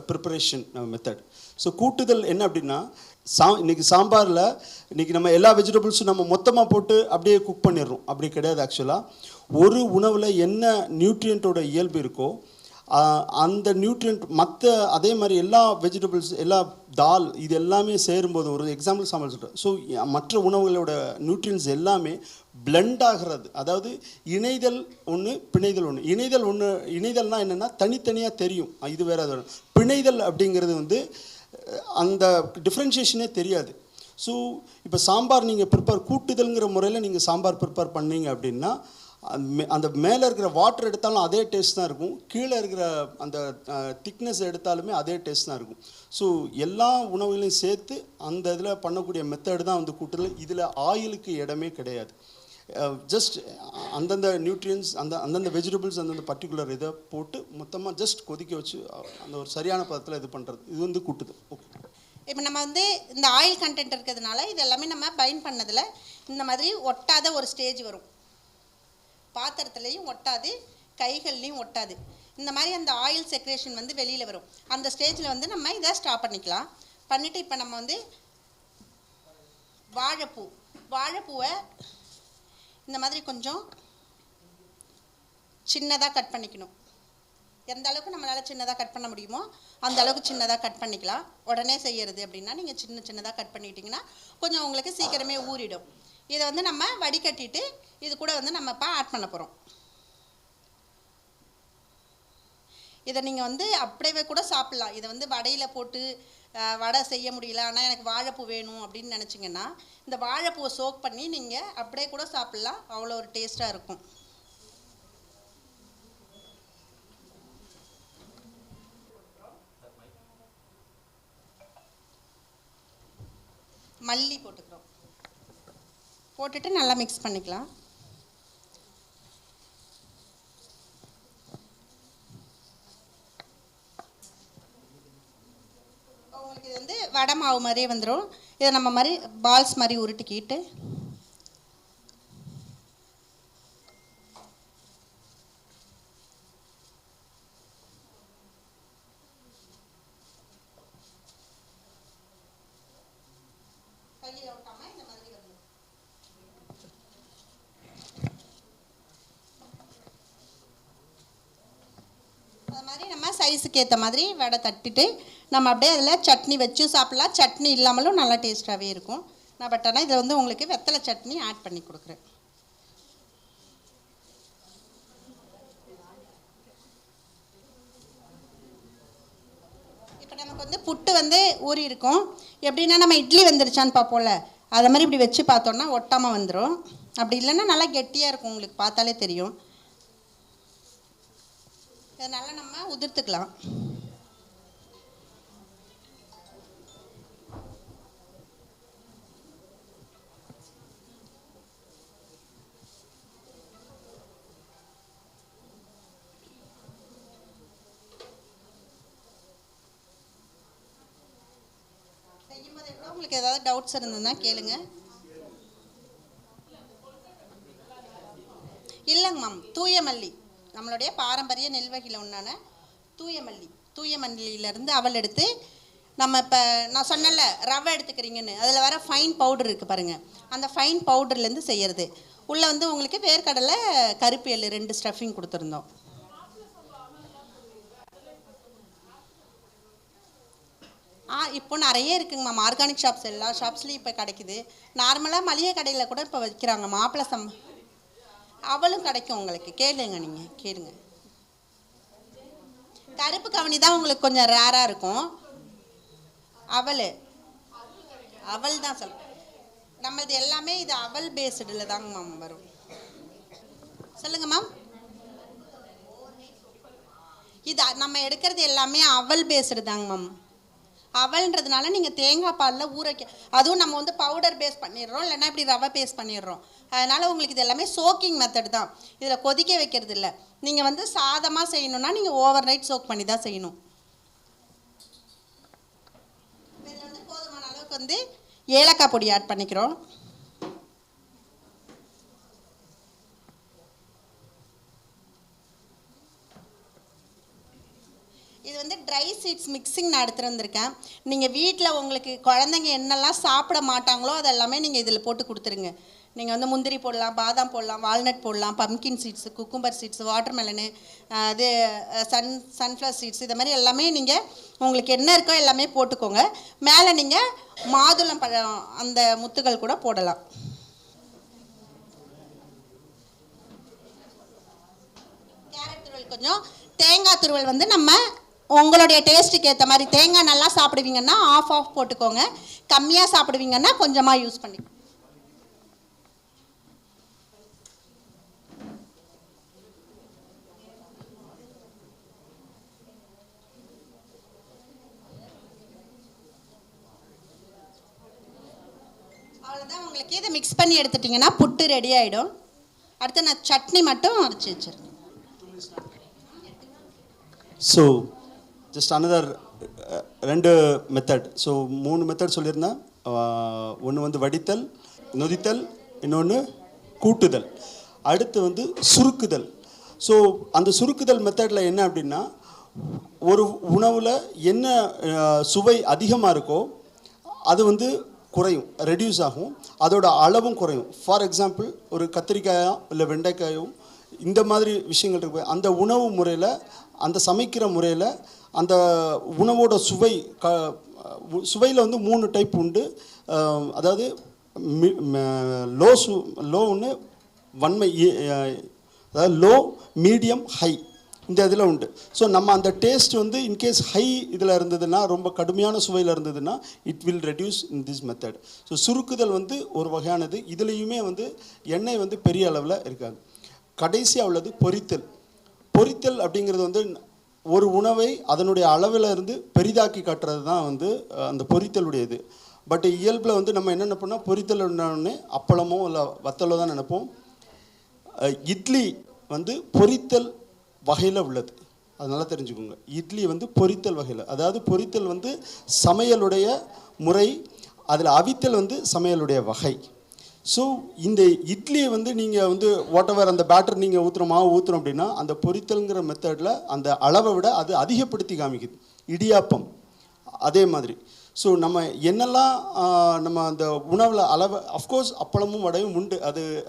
ப்ரிப்பரேஷன் மெத்தட். ஸோ கூட்டுதல் என்ன அப்படின்னா, இன்றைக்கி சாம்பாரில் இன்றைக்கி நம்ம எல்லா வெஜிடபிள்ஸும் நம்ம மொத்தமாக போட்டு அப்படியே குக் பண்ணிடுறோம். அப்படி கிடையாது. ஆக்சுவலாக ஒரு உணவில் என்ன நியூட்ரியண்ட்டோட இயல்பு இருக்கோ அந்த நியூட்ரியன்ட் மற்ற அதே மாதிரி எல்லா வெஜிடபிள்ஸ், எல்லா தால், இது எல்லாமே சேரும்போது, ஒரு எக்ஸாம்பிள் சாம்பார் சொல்கிறேன். ஸோ மற்ற உணவுகளோட நியூட்ரியன்ஸ் எல்லாமே பிளெண்ட் ஆகிறது. அதாவது இணைதல் ஒன்று, பிணைதல் ஒன்று. இணைதல்னால் என்னென்னா தனித்தனியாக தெரியும், இது வேறு அது வேறு. பிணைதல் அப்படிங்கிறது வந்து அந்த டிஃப்ரென்ஷியேஷனே தெரியாது. ஸோ இப்போ சாம்பார் நீங்கள் கூட்டுதல்ங்கிற முறையில் நீங்கள் சாம்பார் ப்ரிப்பேர் பண்ணீங்க அப்படின்னா அந்த மேலே இருக்கிற வாட்டர் எடுத்தாலும் அதே டேஸ்ட் தான் இருக்கும், கீழே இருக்கிற அந்த திக்னஸ் எடுத்தாலுமே அதே டேஸ்ட் தான் இருக்கும். ஸோ எல்லா உணவுகளையும் சேர்த்து அந்த இதில் பண்ணக்கூடிய மெத்தடு தான் வந்து கூட்டுதல். இதில் ஆயிலுக்கு இடமே கிடையாது. ஜஸ்ட் அந்தந்த நியூட்ரியன்ஸ், அந்தந்த வெஜிடபிள்ஸ், அந்தந்த பர்டிகுலர் இதை போட்டு மொத்தமாக ஜஸ்ட் கொதிக்க வச்சு அந்த ஒரு சரியான பதத்தில் இது பண்ணுறது, இது வந்து கூட்டுதல். ஓகே. இப்போ நம்ம வந்து இந்த ஆயில் கண்டென்ட் இருக்கிறதுனால இது எல்லாமே நம்ம பைண்ட் பண்ணதில் இந்த மாதிரி ஒட்டாத ஒரு ஸ்டேஜ் வரும். பாத்திரத்துலேயும் ஒட்டாது, கைகள்லையும் ஒட்டாது. இந்த மாதிரி அந்த ஆயில் செக்ரேஷன் வந்து வெளியில் வரும். அந்த ஸ்டேஜில் வந்து நம்ம இதை ஸ்டாப் பண்ணிக்கலாம். பண்ணிவிட்டு இப்போ நம்ம வந்து வாழைப்பூவை இந்த மாதிரி கொஞ்சம் சின்னதாக கட் பண்ணிக்கணும். எந்த அளவுக்கு நம்மளால் சின்னதாக கட் பண்ண முடியுமோ அந்த அளவுக்கு சின்னதாக கட் பண்ணிக்கலாம். உடனே செய்கிறது அப்படின்னா நீங்கள் சின்னதாக கட் பண்ணிட்டீங்கன்னா கொஞ்சம் உங்களுக்கு சீக்கிரமே ஊறிடும். இதை வந்து நம்ம வடிகட்டிட்டு இது கூட வந்து நம்ம இப்போ ஆட் பண்ண போகிறோம். இதை நீங்கள் வந்து அப்படியே கூட சாப்பிட்லாம். இதை வந்து வடையில் போட்டு வடை செய்ய முடியல, ஆனால் எனக்கு வாழைப்பூ வேணும் அப்படின்னு நினச்சிங்கன்னா இந்த வாழைப்பூவை சோக் பண்ணி நீங்கள் அப்படியே கூட சாப்பிட்லாம். அவ்வளோ ஒரு டேஸ்ட்டாக இருக்கும். மல்லி போட்டுக்கிறோம். போட்டுட்டு நல்லா மிக்ஸ் பண்ணிக்கலாம். உங்களுக்கு இது வந்து வடை மாவு மாதிரியே வந்துடும். இதை நம்ம மாதிரி பால்ஸ் மாதிரி உருட்டிக்கிட்டு கையில் விட்டாமல் இந்த மாதிரி வந்துடும். அது மாதிரி நம்ம சைஸுக்கு ஏற்ற மாதிரி வடை தட்டிட்டு நம்ம அப்படியே அதில் சட்னி வச்சும் சாப்பிட்லாம். சட்னி இல்லாமலும் நல்லா டேஸ்ட்டாகவே இருக்கும். பட் ஆனால் இதில் வந்து உங்களுக்கு வெத்தலை சட்னி ஆட் பண்ணி கொடுக்குறேன். இப்போ நமக்கு வந்து புட்டு வந்து ஊறி இருக்கும். எப்படின்னா நம்ம இட்லி வந்துருச்சான்னு பார்ப்போம்ல, அதை மாதிரி இப்படி வச்சு பார்த்தோன்னா ஒட்டாமல் வந்துடும். அப்படி இல்லைன்னா நல்லா கெட்டியாக இருக்கும், உங்களுக்கு பார்த்தாலே தெரியும். இதை நல்லா நம்ம உதிர்த்துக்கலாம். உங்களுக்கு ஏதாவது டவுட்ஸ் இருந்ததுன்னா கேளுங்க. இல்லைங்க மேம், தூய மல்லி, நம்மளுடைய பாரம்பரிய நெல்வகையில் ஒன்றான தூய மல்லியிலேருந்து அவல் எடுத்து நம்ம இப்போ நான் சொன்னல ரவை எடுத்துக்கிறீங்கன்னு, அதில் வர ஃபைன் பவுடர் இருக்குது பாருங்கள், அந்த ஃபைன் பவுடர்லேருந்து செய்கிறது. உள்ளே வந்து உங்களுக்கு வேர்க்கடலை கருப்பு எள்ளு 2 ஸ்டஃபிங் கொடுத்துருந்தோம். இப்போ நிறைய இருக்குங்க மேம், ஆர்கானிக் ஷாப்ஸ் எல்லா ஷாப்ஸ்லேயும் இப்போ கிடைக்குது. நார்மலாக மளிகை கடையில் கூட இப்போ வைக்கிறாங்க. மாப்பிள்ளை அவளும் கிடைக்கும் உங்களுக்கு, கேளுங்க, நீங்கள் கேளுங்க. கருப்பு கவனி தான் உங்களுக்கு கொஞ்சம் ரேராக இருக்கும். அவல் தான் நம்மளது எல்லாமே இது அவல் பேஸ்டில் தாங்க மேம் வரும். சொல்லுங்க மேம். இது நம்ம எடுக்கிறது எல்லாமே அவல் பேஸ்டு தாங்க மேம். அவல்ன்றதுனால நீங்கள் தேங்காய் பாலில் அதுவும் நம்ம வந்து பவுடர் பேஸ் பண்ணிடுறோம், இல்லைன்னா இப்படி ரவை பேஸ்ட் பண்ணிடுறோம். அதனால் உங்களுக்கு இது எல்லாமே சோக்கிங் மெத்தட் தான், இதில் கொதிக்க வைக்கிறது இல்லை. நீங்கள் வந்து சாதமாக செய்யணுன்னா நீங்கள் ஓவர் நைட் சோக் பண்ணி தான் செய்யணும். இதில் வந்து போதுமான அளவுக்கு வந்து ஏலக்காய் பொடி ஆட் பண்ணிக்கிறோம். இது வந்து ட்ரை சீட்ஸ் மிக்சிங் நான் எடுத்துகிட்டு வந்திருக்கேன். நீங்கள் வீட்டில் உங்களுக்கு குழந்தைங்க என்னெல்லாம் சாப்பிட மாட்டாங்களோ அதெல்லாமே நீங்கள் இதில் போட்டு கொடுத்துருங்க. நீங்கள் வந்து முந்திரி போடலாம், பாதாம் போடலாம், வால்நட் போடலாம், பம்கின் சீட்ஸு, குக்கும்பர் சீட்ஸு, வாட்டர்மெலனு, அது சன்ஃப்ளவர் சீட்ஸ், இது மாதிரி எல்லாமே நீங்கள் உங்களுக்கு என்ன இருக்கோ எல்லாமே போட்டுக்கோங்க. மேலே நீங்கள் மாதுளம் பழம் அந்த முத்துகள் கூட போடலாம். கேரட் துருவல் கொஞ்சம், தேங்காய் துருவல் வந்து நம்ம உங்களுடைய டேஸ்ட்டுக்கு ஏற்ற மாதிரி, தேங்காய் நல்லா சாப்பிடுவீங்கன்னா ஆஃப் போட்டுக்கோங்க, கம்மியாக சாப்பிடுவீங்கன்னா கொஞ்சமாக யூஸ் பண்ணிக்கோங்க. அவ்வளோதான், உங்களுக்கு இதை மிக்ஸ் பண்ணி எடுத்துட்டிங்கன்னா புட்டு ரெடி ஆகிடும். அடுத்து நான் சட்னி மட்டும் அரைச்சி வச்சிருக்கேன். So just another 2 method. So 3 method சொல்லியிருந்தேன். ஒன்று வந்து வடித்தல், நொதித்தல், இன்னொன்று கூட்டுதல், அடுத்து வந்து சுருக்குதல். ஸோ அந்த சுருக்குதல் மெத்தடில் என்ன அப்படின்னா, ஒரு உணவில் என்ன சுவை அதிகமாக இருக்கோ அது வந்து குறையும், ரெடியூஸ் ஆகும், அதோட அளவும் குறையும். ஃபார் எக்ஸாம்பிள், ஒரு கத்திரிக்காயோ இல்லை வெண்டைக்காயோ இந்த மாதிரி விஷயங்கள் இருக்கு. அந்த உணவு முறையில், அந்த சமைக்கிற முறையில் அந்த உணவோட சுவையில் வந்து 3 டைப் உண்டு. அதாவது லோ ஒன்று, வன்மை, அதாவது லோ, மீடியம், ஹை, இந்த இதில் உண்டு. ஸோ நம்ம அந்த டேஸ்ட் வந்து இன்கேஸ் ஹை இதில் இருந்ததுன்னா, ரொம்ப கடுமையான சுவையில் இருந்ததுன்னா, it will reduce in this method. So சுருக்குதல் வந்து ஒரு வகையானது. இதுலேயுமே வந்து எண்ணெய் வந்து பெரிய அளவில் இருக்காது. கடைசியாக உள்ளது பொரித்தல். பொரித்தல் அப்படிங்கிறது வந்து ஒரு உணவை அதனுடைய அளவில் இருந்து பெரிதாக்கி காட்டுறது தான் வந்து அந்த பொரித்தலுடையது. பட் இயல்பில் வந்து நம்ம என்ன நினைப்போம்னா, பொரித்தல் உடனே அப்பளமோ இல்லை வத்தலோ தான் நினைப்போம். இட்லி வந்து பொரித்தல் வகையில் உள்ளது, அதனால் தெரிஞ்சுக்கோங்க. இட்லி வந்து பொரித்தல் வகையில், அதாவது பொரித்தல் வந்து சமையலுடைய முறை, அதில் அவித்தல் வந்து சமையலுடைய வகை. ஸோ இந்த இட்லியை வந்து நீங்கள் வந்து வாட்டவர் அந்த பேட்டர் நீங்கள் மாவு ஊற்றுறோம் அப்படின்னா, அந்த பொரித்தல்ங்கிற மெத்தடில் அந்த அளவை விட அது அதிகப்படுத்தி காமிக்குது. இடியாப்பம் அதே மாதிரி. ஸோ நம்ம என்னெல்லாம் நம்ம அந்த உணவில் அளவு, அஃப்கோர்ஸ் அப்பளமும் வடையும் உண்டு,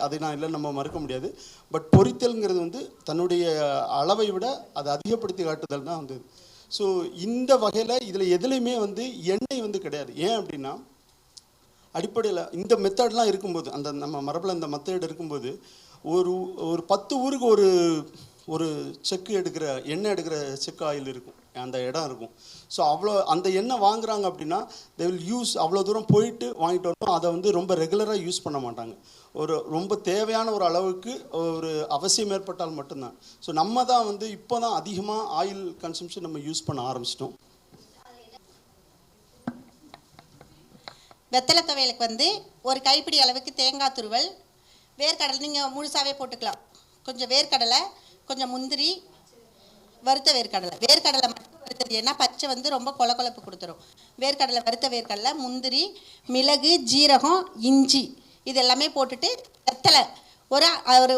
அதை நான் இல்லை நம்ம மறுக்க முடியாது. பட் பொரித்தல்ங்கிறது வந்து தன்னுடைய அளவை விட அதை அதிகப்படுத்தி காட்டுதல் தான் வந்து. ஸோ இந்த வகையில் இதில் எதுலேயுமே வந்து எண்ணெய் வந்து கிடையாது. ஏன் அப்படின்னா, அடிப்படையில் இந்த மெத்தட்லாம் இருக்கும்போது, அந்த நம்ம மரபில் இந்த மெத்தட் இருக்கும்போது ஒரு 10 ஊருக்கு ஒரு செக்கு எடுக்கிற எண்ணெய் எடுக்கிற செக் ஆயில் இருக்கும், அந்த இடம் இருக்கும். ஸோ அவ்வளோ அந்த எண்ணெய் வாங்குறாங்க அப்படின்னா தே வில் யூஸ், அவ்வளோ தூரம் போயிட்டு வாங்கிட்டு வரணும். அதை வந்து ரொம்ப ரெகுலராக யூஸ் பண்ண மாட்டாங்க. ரொம்ப தேவையான ஒரு அளவுக்கு ஒரு அவசியம் ஏற்பட்டால் மட்டும்தான். ஸோ நம்ம தான் வந்து இப்போ தான் அதிகமாக ஆயில் கன்சம்ஷன் நம்ம யூஸ் பண்ண ஆரம்பிச்சிட்டோம். வெத்தலை துவையலுக்கு வந்து ஒரு கைப்பிடி அளவுக்கு தேங்காய் துருவல், வேர்க்கடலை நீங்கள் முழுசாகவே போட்டுக்கலாம், கொஞ்சம் வேர்க்கடலை, கொஞ்சம் முந்திரி, வறுத்த வேர்க்கடலை. வேர்க்கடலை மட்டும் வறுத்தது, ஏன்னா பச்சை வந்து ரொம்ப கொலப்பு கொடுத்துரும். வேர்க்கடலை, வறுத்த வேர்க்கடலை, முந்திரி, மிளகு, ஜீரகம், இஞ்சி இது எல்லாமே போட்டுட்டு வெத்தலை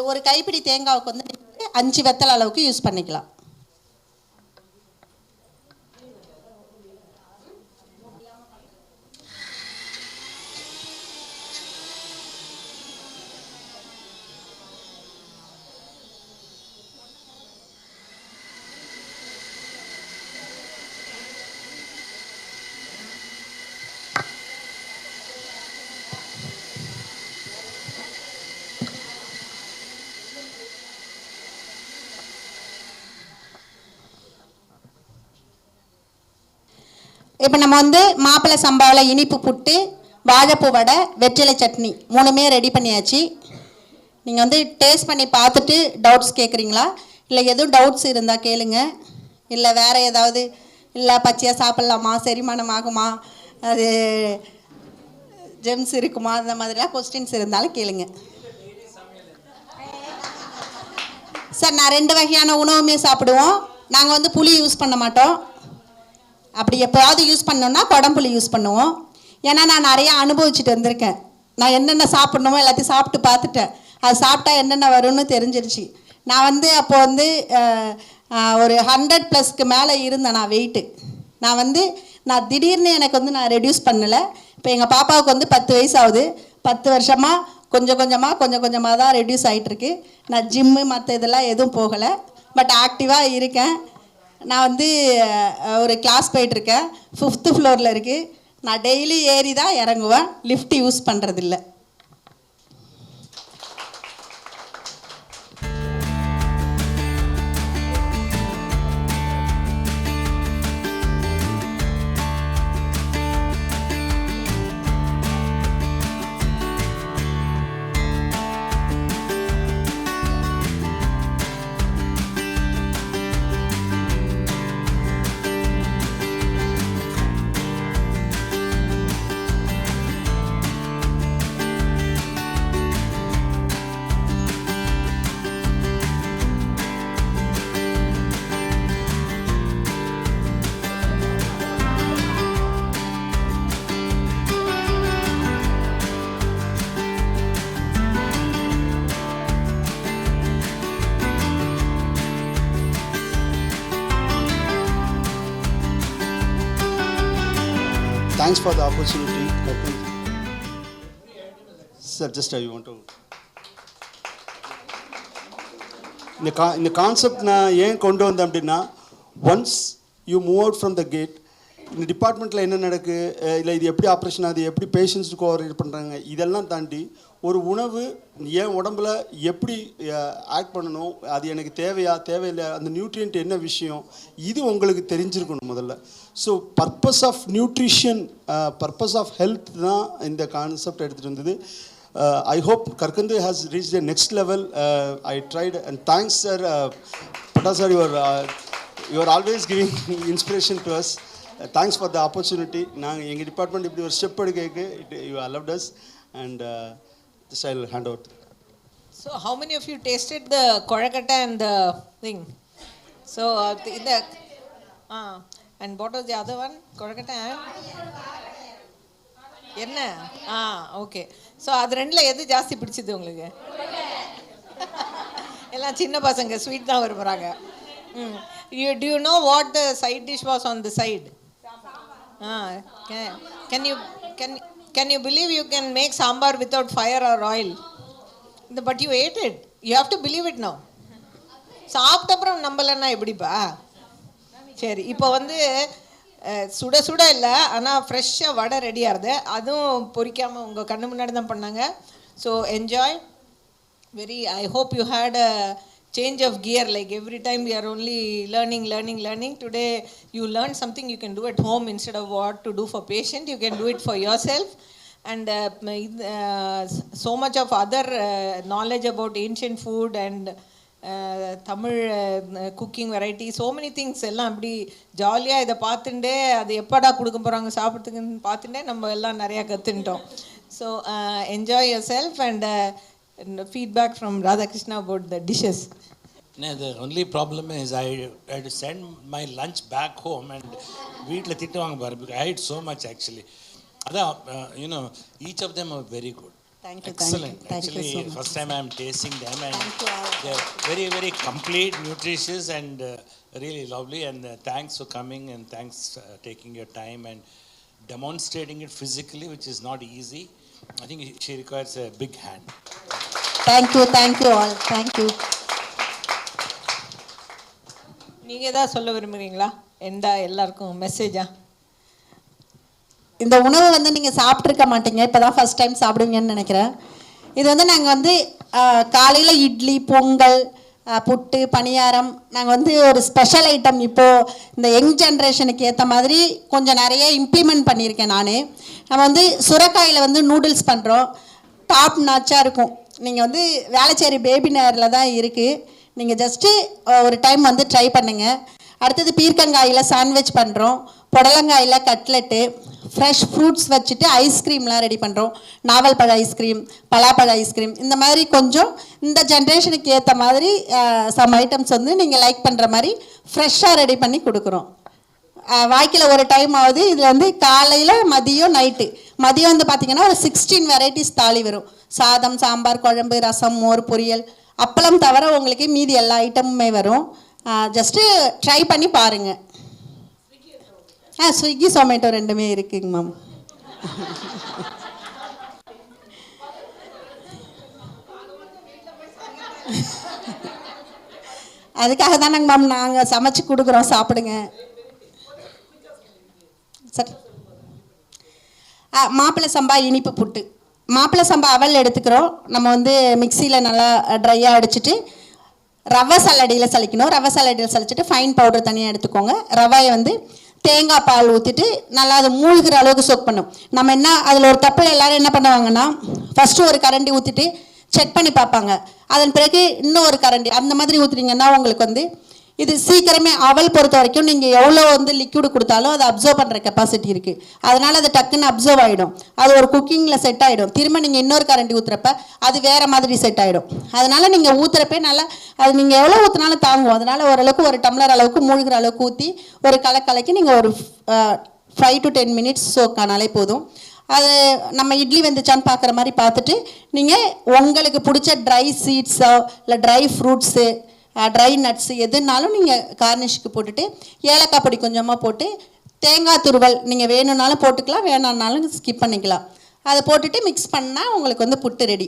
ஒரு கைப்பிடி தேங்காவுக்கு வந்து 5 வெத்தலை அளவுக்கு யூஸ் பண்ணிக்கலாம். இப்போ நம்ம வந்து மாப்பிள்ளை சம்பாவில் இனிப்பு புட்டு, வாழைப்பூ வடை, வெற்றிலை சட்னி 3மே ரெடி பண்ணியாச்சு. நீங்கள் வந்து டேஸ்ட் பண்ணி பார்த்துட்டு டவுட்ஸ் கேட்குறீங்களா, இல்லை எதுவும் டவுட்ஸ் இருந்தால் கேளுங்க, இல்லை வேறு ஏதாவது, இல்லை பச்சையாக சாப்பிட்லாமா, செரிமானம் ஆகுமா, அது ஜெம்ஸ் இருக்குமா, அந்த மாதிரிலாம் கொஸ்டின்ஸ் இருந்தாலும் கேளுங்க. சார், நான் 2 வகையான உணவுமே சாப்பிடுவோம். நாங்கள் வந்து புளி யூஸ் பண்ண மாட்டோம். அப்படி எப்போயாவது யூஸ் பண்ணோன்னா குடம்புளி யூஸ் பண்ணுவோம். ஏன்னா நான் நிறையா அனுபவிச்சுட்டு வந்திருக்கேன். நான் என்னென்ன சாப்பிட்ணுமோ எல்லாத்தையும் சாப்பிட்டு பார்த்துட்டேன். அது சாப்பிட்டா என்னென்ன வரும்னு தெரிஞ்சிருச்சு. நான் வந்து அப்போது வந்து ஒரு 100+ மேலே இருந்தேன் நான் வெயிட்டு. நான் திடீர்னு எனக்கு வந்து நான் ரெடியூஸ் பண்ணலை. இப்போ எங்கள் பாப்பாவுக்கு வந்து 10 வயசு ஆகுது. 10 வருஷமாக கொஞ்சம் கொஞ்சமாக தான் ரெடியூஸ் ஆகிட்டுருக்கு. நான் ஜிம்மு மற்ற இதெல்லாம் எதுவும் போகலை, பட் ஆக்டிவாக இருக்கேன். நான் வந்து ஒரு கிளாஸ் போயிட்டுருக்கேன், 5th ஃப்ளோரில் இருக்குது. நான் டெய்லி ஏறி தான் இறங்குவேன், லிஃப்ட் யூஸ் பண்ணுறதில்ல. Thanks for the opportunity. Sir, just I want to. இந்த கான்செப்ட் நான் ஏன் கொண்டு வந்தேன் அப்படின்னா, once you move out from the gate, இந்த டிபார்ட்மெண்ட்டில் என்ன நடக்கு, இல்லை இது எப்படி ஆப்ரேஷன் ஆகுது, எப்படி பேஷண்ட்ஸுக்கு கோஆர்டினேட் பண்ணுறாங்க, இதெல்லாம் தாண்டி ஒரு உணவு என் உடம்புல எப்படி ஆக்ட் பண்ணணும், அது எனக்கு தேவையில்லை, அந்த நியூட்ரியன்ட் என்ன விஷயம், இது உங்களுக்கு தெரிஞ்சிருக்கணும் முதல்ல. So purpose of nutrition, purpose of health தான் இந்த கான்செப்ட் எடுத்துகிட்டு வந்தது. I hope Karkandu has reached the next level. I tried, and thanks sir, Pata sir, you are always giving inspiration to us. Thanks for the opportunity. நாங்கள் எங்கள் டிபார்ட்மெண்ட் இப்படி ஒரு ஸ்டெப் எடுக்க you allowed us, and this I'll hand out. So how many of you tasted the Kozhakottai and the thing? So and what was the other one? Kozhakottai and என்ன? ஓகே. ஸோ அது ரெண்டில் எது ஜாஸ்தி பிடிச்சது உங்களுக்கு? எல்லாம் சின்ன பசங்க ஸ்வீட் தான் விரும்புகிறாங்க. Do you know what the side dish was on the side? Can you believe you can make sambar without fire or oil? But you ate it. You have to believe it now. சாப்பிட்ட அப்புறம் நம்பலன்னா எப்படிப்பா? சரி, இப்போ வந்து சுட சுட இல்லை, ஆனால் ஃப்ரெஷ்ஷாக வடை ரெடியாகுது. அதுவும் பொரிக்காமல் உங்கள் கண்ணு முன்னாடி தான் பண்ணாங்க. So enjoy very. I hope you had a change of gear, like every time we are only learning. Today you learn something you can do at home instead of what to do for patient, you can do it for yourself. And so much of other knowledge about ancient food and Tamil cooking variety, so many things எல்லாம் அப்படி ஜாலியாக இதை பார்த்துட்டே அது எப்படா கொடுக்க போகிறாங்க சாப்பிட்றதுக்குன்னு பார்த்துட்டே நம்ம எல்லாம் நிறையா கற்றுட்டோம். So enjoy yourself and feedback from Radhakrishna about the dishes. No, the only problem is I had to send my lunch back home and வீட்டில் திட்டுவாங்க பாரு, because I ate so much actually. அதான் each of them are very good. Thank you. Excellent. Thank you Actually, so much. first time I am tasting them and they're very, very complete, nutritious and really lovely. And thanks for coming and thanks taking your time and demonstrating it physically, which is not easy. I think she requires a big hand. Thank you all. Thank you. நீங்கள் எதாவது சொல்ல விரும்புகிறீங்களா? எல்லாருக்கும் மெசேஜா? இந்த உணவு வந்து நீங்கள் சாப்பிட்ருக்க மாட்டீங்க, இப்போ தான் ஃபஸ்ட் டைம் சாப்பிடுவீங்கன்னு நினைக்கிறேன். இது வந்து நாங்கள் வந்து காலையில் இட்லி, பொங்கல், புட்டு, பணியாரம், நாங்கள் வந்து ஒரு ஸ்பெஷல் ஐட்டம் இப்போது இந்த யங் ஜென்ரேஷனுக்கு ஏற்ற மாதிரி கொஞ்சம் நிறைய இம்ப்ளிமெண்ட் பண்ணியிருக்கேன் நான். நம்ம வந்து சுரைக்காயில் வந்து நூடுல்ஸ் பண்ணுறோம், டாப் நாச்சாக இருக்கும். நீங்கள் வந்து வேளச்சேரி பேபி நேரில் தான் இருக்குது, நீங்கள் ஜஸ்ட்டு ஒரு டைம் வந்து ட்ரை பண்ணுங்கள். அடுத்தது பீர்க்கங்காயில் சாண்ட்விச் பண்ணுறோம், புடலங்காயில் கட்லெட்டு, ஃப்ரெஷ் ஃப்ரூட்ஸ் வச்சுட்டு ஐஸ்கிரீம்லாம் ரெடி பண்ணுறோம். நாவல் பழ ஐஸ்கிரீம், பலாப்பழ ஐஸ்கிரீம், இந்த மாதிரி கொஞ்சம் இந்த ஜென்ரேஷனுக்கு ஏற்ற மாதிரி சம் ஐட்டம்ஸ் வந்து நீங்கள் லைக் பண்ணுற மாதிரி ஃப்ரெஷ்ஷாக ரெடி பண்ணி கொடுக்குறோம். வாய்க்கில் ஒரு டைம் ஆகுது. இதில் வந்து காலையில், மதியம், நைட்டு. மதியம் வந்து பார்த்திங்கன்னா ஒரு 16 வெரைட்டிஸ் தாலி வரும். சாதம், சாம்பார், குழம்பு, ரசம், மோர், பொரியல், அப்பளம் தவிர உங்களுக்கு மீதி எல்லா ஐட்டமுமே வரும். ஜஸ்ட்டு ட்ரை பண்ணி பாருங்கள். ஸ்விக்கி, சொமேட்டோ ரெண்டுமே இருக்குங்க மேம். அதுக்காக தானங்க மேம் நாங்கள் சமைச்சு கொடுக்குறோம், சாப்பிடுங்க. சரி, மாப்பிள்ளை சம்பா இனிப்பு புட்டு. மாப்பிள்ளை சம்பா அவல் எடுத்துக்கிறோம். நம்ம வந்து மிக்சியில் நல்லா ட்ரையாக அடிச்சுட்டு ரவை சல்லடியில் சலிக்கணும். ரவை சல்லடியில் சலிச்சுட்டு ஃபைன் பவுடர் தனியாக எடுத்துக்கோங்க. ரவையை வந்து தேங்காய் பால் ஊற்றிட்டு நல்லா அது மூழ்கிற அளவுக்கு சோக் பண்ணும். நம்ம என்ன அதில் ஒரு தப்பில் எல்லோரும் என்ன பண்ணுவாங்கன்னா, ஃபஸ்ட்டு ஒரு கரண்டி ஊற்றிட்டு செக் பண்ணி பார்ப்பாங்க. அதன் பிறகு இன்னும் ஒரு கரண்டி அந்த மாதிரி ஊற்றுனீங்கன்னா உங்களுக்கு வந்து இது சீக்கிரமே அவல் பொறுத்த வரைக்கும் நீங்கள் எவ்வளோ வந்து லிக்விடு கொடுத்தாலும் அதை அப்சர்வ் பண்ணுற கெப்பாசிட்டி இருக்குது. அதனால் அது டக்குன்னு அப்சர்வ் ஆகிடும். அது ஒரு குக்கிங்கில் செட் ஆகிடும். திரும்ப நீங்கள் இன்னொரு கரண்டி ஊற்றுறப்ப அது வேறு மாதிரி செட் ஆகிடும். அதனால் நீங்கள் ஊற்றுறப்ப நல்லா அது நீங்கள் எவ்வளோ ஊற்றினாலும் தாங்கும். அதனால் ஓரளவுக்கு ஒரு டம்ளர் அளவுக்கு மூழ்கிற அளவுக்கு ஊற்றி ஒரு கலக்கி நீங்கள் ஒரு 5 to 10 minutes சோக் ஆனாலே போதும். அது நம்ம இட்லி வெந்துச்சான்னு பார்க்குற மாதிரி பார்த்துட்டு நீங்கள் உங்களுக்கு பிடிச்ச ட்ரை சீட்ஸோ இல்லை ட்ரை ஃப்ரூட்ஸு, ட்ரை நட்ஸு எதுனாலும் நீங்கள் கார்னிஷ்க்கு போட்டுட்டு ஏலக்காய் பொடி கொஞ்சமாக போட்டு தேங்காய் துருவல் நீங்கள் வேணும்னாலும் போட்டுக்கலாம், வேணான்னாலும் ஸ்கிப் பண்ணிக்கலாம். அதை போட்டுட்டு மிக்ஸ் பண்ணால் உங்களுக்கு வந்து புட்டு ரெடி.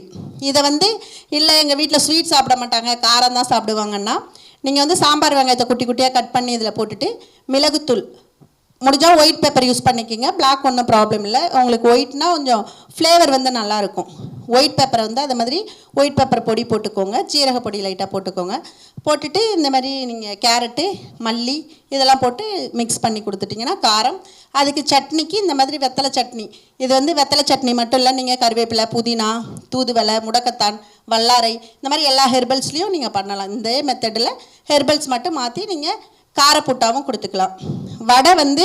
இதை வந்து இல்லை எங்கள் வீட்டில் ஸ்வீட் சாப்பிட மாட்டாங்க, காரம் தான் சாப்பிடுவாங்கன்னா நீங்கள் வந்து சாம்பார் வெங்காயத்தை குட்டி குட்டியாக கட் பண்ணி இதில் போட்டுட்டு மிளகுத்தூள், முடிஞ்சால் ஒயிட் பெப்பர் யூஸ் பண்ணிக்கிங்க. பிளாக் ஒன்றும் ப்ராப்ளம் இல்லை. உங்களுக்கு ஒயிட்னா கொஞ்சம் ஃப்ளேவர் வந்து நல்லாயிருக்கும். ஒயிட் பெப்பரை வந்து அது மாதிரி ஒயிட் பெப்பர் பொடி போட்டுக்கோங்க, ஜீரக பொடி லைட்டாக போட்டுக்கோங்க. போட்டுட்டு இந்த மாதிரி நீங்கள் கேரட்டு, மல்லி இதெல்லாம் போட்டு மிக்ஸ் பண்ணி கொடுத்துட்டிங்கன்னா காரம். அதுக்கு சட்னிக்கு இந்த மாதிரி வெத்தலை சட்னி. இது வந்து வெத்தலை சட்னி மட்டும் இல்லை, நீங்கள் கருவேப்பிலை, புதினா, தூதுவளை, முடக்கத்தான், வல்லாரை இந்த மாதிரி எல்லா ஹெர்பல்ஸ்லேயும் நீங்கள் பண்ணலாம். இந்த மெத்தடில் ஹெர்பல்ஸ் மட்டும் மாற்றி நீங்கள் காரப்புட்டாவும் கொடுத்துக்கலாம். வடை வந்து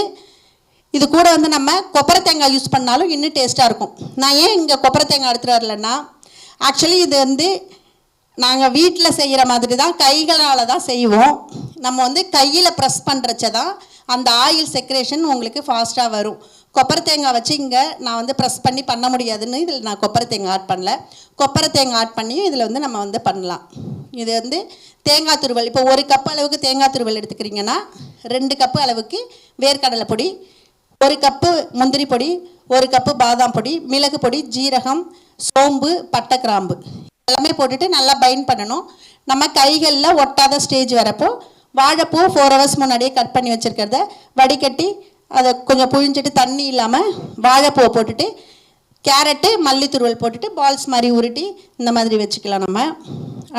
இது கூட வந்து நம்ம கொப்பரை தேங்காய் யூஸ் பண்ணாலும் இன்னும் டேஸ்ட்டாக இருக்கும். நான் ஏன் இங்கே கொப்பரை தேங்காய் எடுத்துகிட்டு வரலன்னா, ஆக்சுவலி இது வந்து நாங்கள் வீட்டில் செய்கிற மாதிரி தான், கைகளால் தான் செய்வோம். நம்ம வந்து கையில் ப்ரெஸ் பண்ணுறச்ச தான் அந்த ஆயில் செக்ரேஷன் உங்களுக்கு ஃபாஸ்ட்டாக வரும். கொப்பரை தேங்காய் வச்சு இங்கே நான் வந்து ப்ரெஸ் பண்ண முடியாதுன்னு இதில் நான் கொப்பரை தேங்காய் ஆட் பண்ணல. கொப்பரை தேங்காய் ஆட் பண்ணி இதில் வந்து நம்ம வந்து பண்ணலாம். இது வந்து தேங்காய் துருவல். இப்போ 1 கப் அளவுக்கு தேங்காய் துருவல் எடுத்துக்கிறீங்கன்னா 2 கப்பு அளவுக்கு வேர்க்கடலை பொடி, 1 கப்பு முந்திரி பொடி, 1 கப்பு பாதாம் பொடி, மிளகு பொடி, ஜீரகம், சோம்பு, பட்டை, கிராம்பு எல்லாமே போட்டுட்டு நல்லா பைண்ட் பண்ணணும். நம்ம கைகளில் ஒட்டாத ஸ்டேஜ் வரப்போ வாழைப்பூ 4 hours முன்னாடியே கட் பண்ணி வச்சுருக்கிறத வடிகட்டி அதை கொஞ்சம் புழிஞ்சிட்டு தண்ணி இல்லாமல் வாழைப்பூவை போட்டுட்டு கேரட்டு மல்லித்துருவல் போட்டுட்டு பால்ஸ் மாதிரி உருட்டி இந்த மாதிரி வச்சுக்கலாம் நம்ம.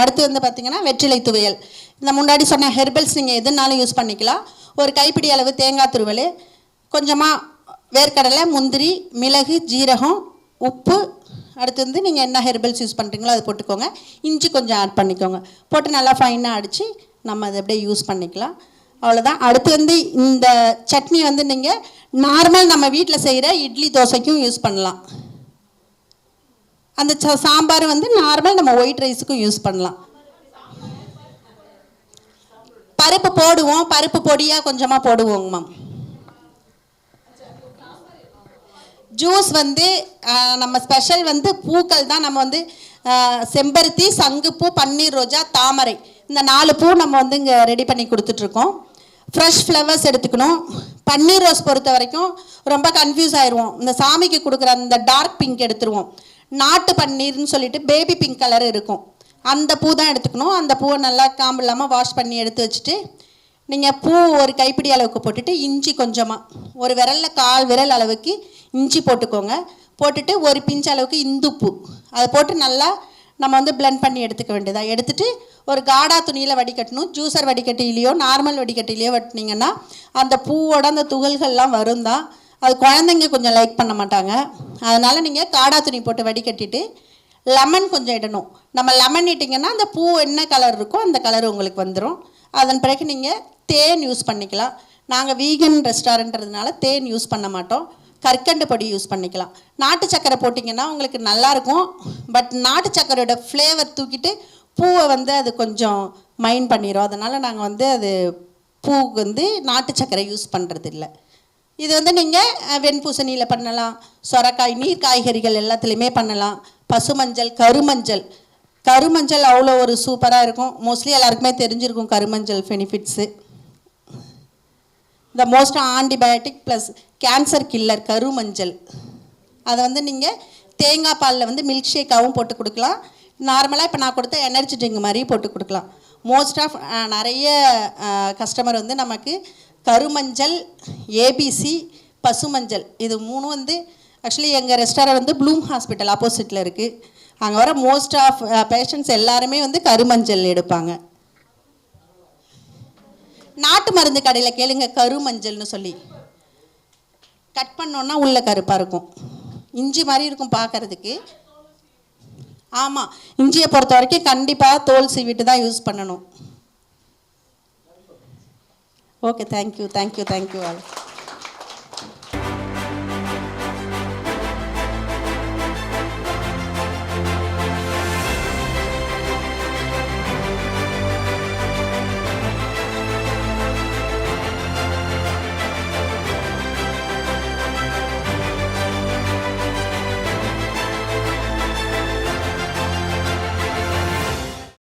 அடுத்து வந்து பார்த்திங்கன்னா வெற்றிலை துவையல். இந்த முன்னாடி சொன்ன ஹெர்பல்ஸ் நீங்கள் எதுனாலும் யூஸ் பண்ணிக்கலாம். ஒரு கைப்பிடி அளவு தேங்காய் துருவல், கொஞ்சமாக வேர்க்கடலை, முந்திரி, மிளகு, ஜீரகம், உப்பு, அடுத்து வந்து நீங்கள் என்ன ஹெர்பல்ஸ் யூஸ் பண்ணுறீங்களோ அது போட்டுக்கோங்க. இஞ்சி கொஞ்சம் ஆட் பண்ணிக்கோங்க. போட்டு நல்லா ஃபைனாக அடித்து நம்ம அதை அப்படியே யூஸ் பண்ணிக்கலாம். அவ்வளோதான். அடுத்து வந்து இந்த சட்னி வந்து நீங்கள் நார்மல் நம்ம வீட்டில் செய்கிற இட்லி தோசைக்கும் யூஸ் பண்ணலாம். அந்த சாம்பார் வந்து நார்மல் நம்ம ஒயிட் ரைஸுக்கும் யூஸ் பண்ணலாம். பருப்பு போடுவோம், பருப்பு பொடியாக கொஞ்சமாக போடுவோங்க மேம். ஜூஸ் வந்து நம்ம ஸ்பெஷல் வந்து பூக்கள் தான். நம்ம வந்து செம்பருத்தி, சங்குப்பூ, பன்னீர் ரோஜா, தாமரை, இந்த 4 பூ நம்ம வந்து இங்கே ரெடி பண்ணி கொடுத்துட்ருக்கோம். ஃப்ரெஷ் ஃப்ளவர்ஸ் எடுத்துக்கணும். பன்னீர் ரோஸ் பொறுத்த வரைக்கும் ரொம்ப கன்ஃபியூஸ் ஆயிடுவோம். இந்த சாமிக்கு கொடுக்குற அந்த டார்க் பிங்க் எடுத்துருவோம். நாட்டு பன்னீர்னு சொல்லிட்டு பேபி பிங்க் கலர் இருக்கும், அந்த பூ தான் எடுத்துக்கணும். அந்த பூவை நல்லா காம்பு இல்லாமல் வாஷ் பண்ணி எடுத்து வச்சுட்டு நீங்கள் பூ ஒரு கைப்பிடி அளவுக்கு போட்டுட்டு இஞ்சி கொஞ்சமாக ஒரு விரலில் 1/4 விரல் அளவுக்கு இஞ்சி போட்டுக்கோங்க. போட்டுட்டு ஒரு பிஞ்ச் அளவுக்கு இந்துப்பு அதை போட்டு நல்லா நம்ம வந்து பிளெண்ட் பண்ணி எடுத்துக்க வேண்டியதாக. எடுத்துகிட்டு ஒரு காடா துணியில் வடிகட்டணும். ஜூஸர் வடிகட்டிலையோ நார்மல் வடிகட்டிலையோ வட்டினீங்கன்னா அந்த பூவோட அந்த துகள்கள்லாம் வரும் தான். அது குழந்தைங்க கொஞ்சம் லைக் பண்ண மாட்டாங்க. அதனால் நீங்கள் காடா துணி போட்டு வடிகட்டிட்டு லெமன் கொஞ்சம் இடணும். நம்ம லெமன் இட்டிங்கன்னா அந்த பூ என்ன கலர் இருக்கோ அந்த கலர் உங்களுக்கு வந்துடும். அதன் பிறகு நீங்கள் தேன் யூஸ் பண்ணிக்கலாம். நாங்கள் வீகன் ரெஸ்டாரண்ட்றதுனால தேன் யூஸ் பண்ண மாட்டோம். கற்கண்டு பொடி யூஸ் பண்ணிக்கலாம். நாட்டு சக்கரை போட்டிங்கன்னா உங்களுக்கு நல்லாயிருக்கும். பட் நாட்டு சக்கரையோட ஃப்ளேவர் தூக்கிட்டு பூவை வந்து அது கொஞ்சம் மைண்ட் பண்ணிடும். அதனால் நாங்கள் வந்து அது பூவுக்கு வந்து நாட்டு சக்கரை யூஸ் பண்ணுறது இல்லை. இது வந்து நீங்கள் வெண்பூசணியில் பண்ணலாம், சொரக்காய், நீர் காய்கறிகள் எல்லாத்துலேயுமே பண்ணலாம். பசுமஞ்சள், கருமஞ்சள் அவ்வளோ ஒரு சூப்பராக இருக்கும். மோஸ்ட்லி எல்லாருக்குமே தெரிஞ்சிருக்கும் கருமஞ்சள் benefits. The most antibiotic plus cancer killer கருமஞ்சள். அதை வந்து நீங்கள் தேங்காய் பாலில் வந்து மில்க் ஷேக்காகவும் போட்டு கொடுக்கலாம். நார்மலாக இப்போ நான் கொடுத்த எனர்ஜி ட்ரிங்க் மாதிரி போட்டு கொடுக்கலாம். மோஸ்ட் ஆஃப் நிறைய கஸ்டமர் வந்து நமக்கு கருமஞ்சள், ஏபிசி, பசுமஞ்சள் இது 3 வந்து ஆக்சுவலி எங்கள் ரெஸ்டாரண்ட் வந்து ப்ளூம் ஹாஸ்பிட்டல் ஆப்போசிட்டில் இருக்குது. அங்கே வர மோஸ்ட் ஆஃப் பேஷண்ட்ஸ் எல்லாருமே வந்து கருமஞ்சள் எடுப்பாங்க. நாட்டு மருந்து கடையில் கேளுங்க கருமஞ்சள்னு சொல்லி. கட் பண்ணோன்னா உள்ள கருப்பாக இருக்கும், இஞ்சி மாதிரி இருக்கும் பார்க்குறதுக்கு. ஆமாம், இஞ்சியை பொறுத்த வரைக்கும் கண்டிப்பாக தோல் சீவிட்டு தான் யூஸ் பண்ணணும். Okay, thank you all.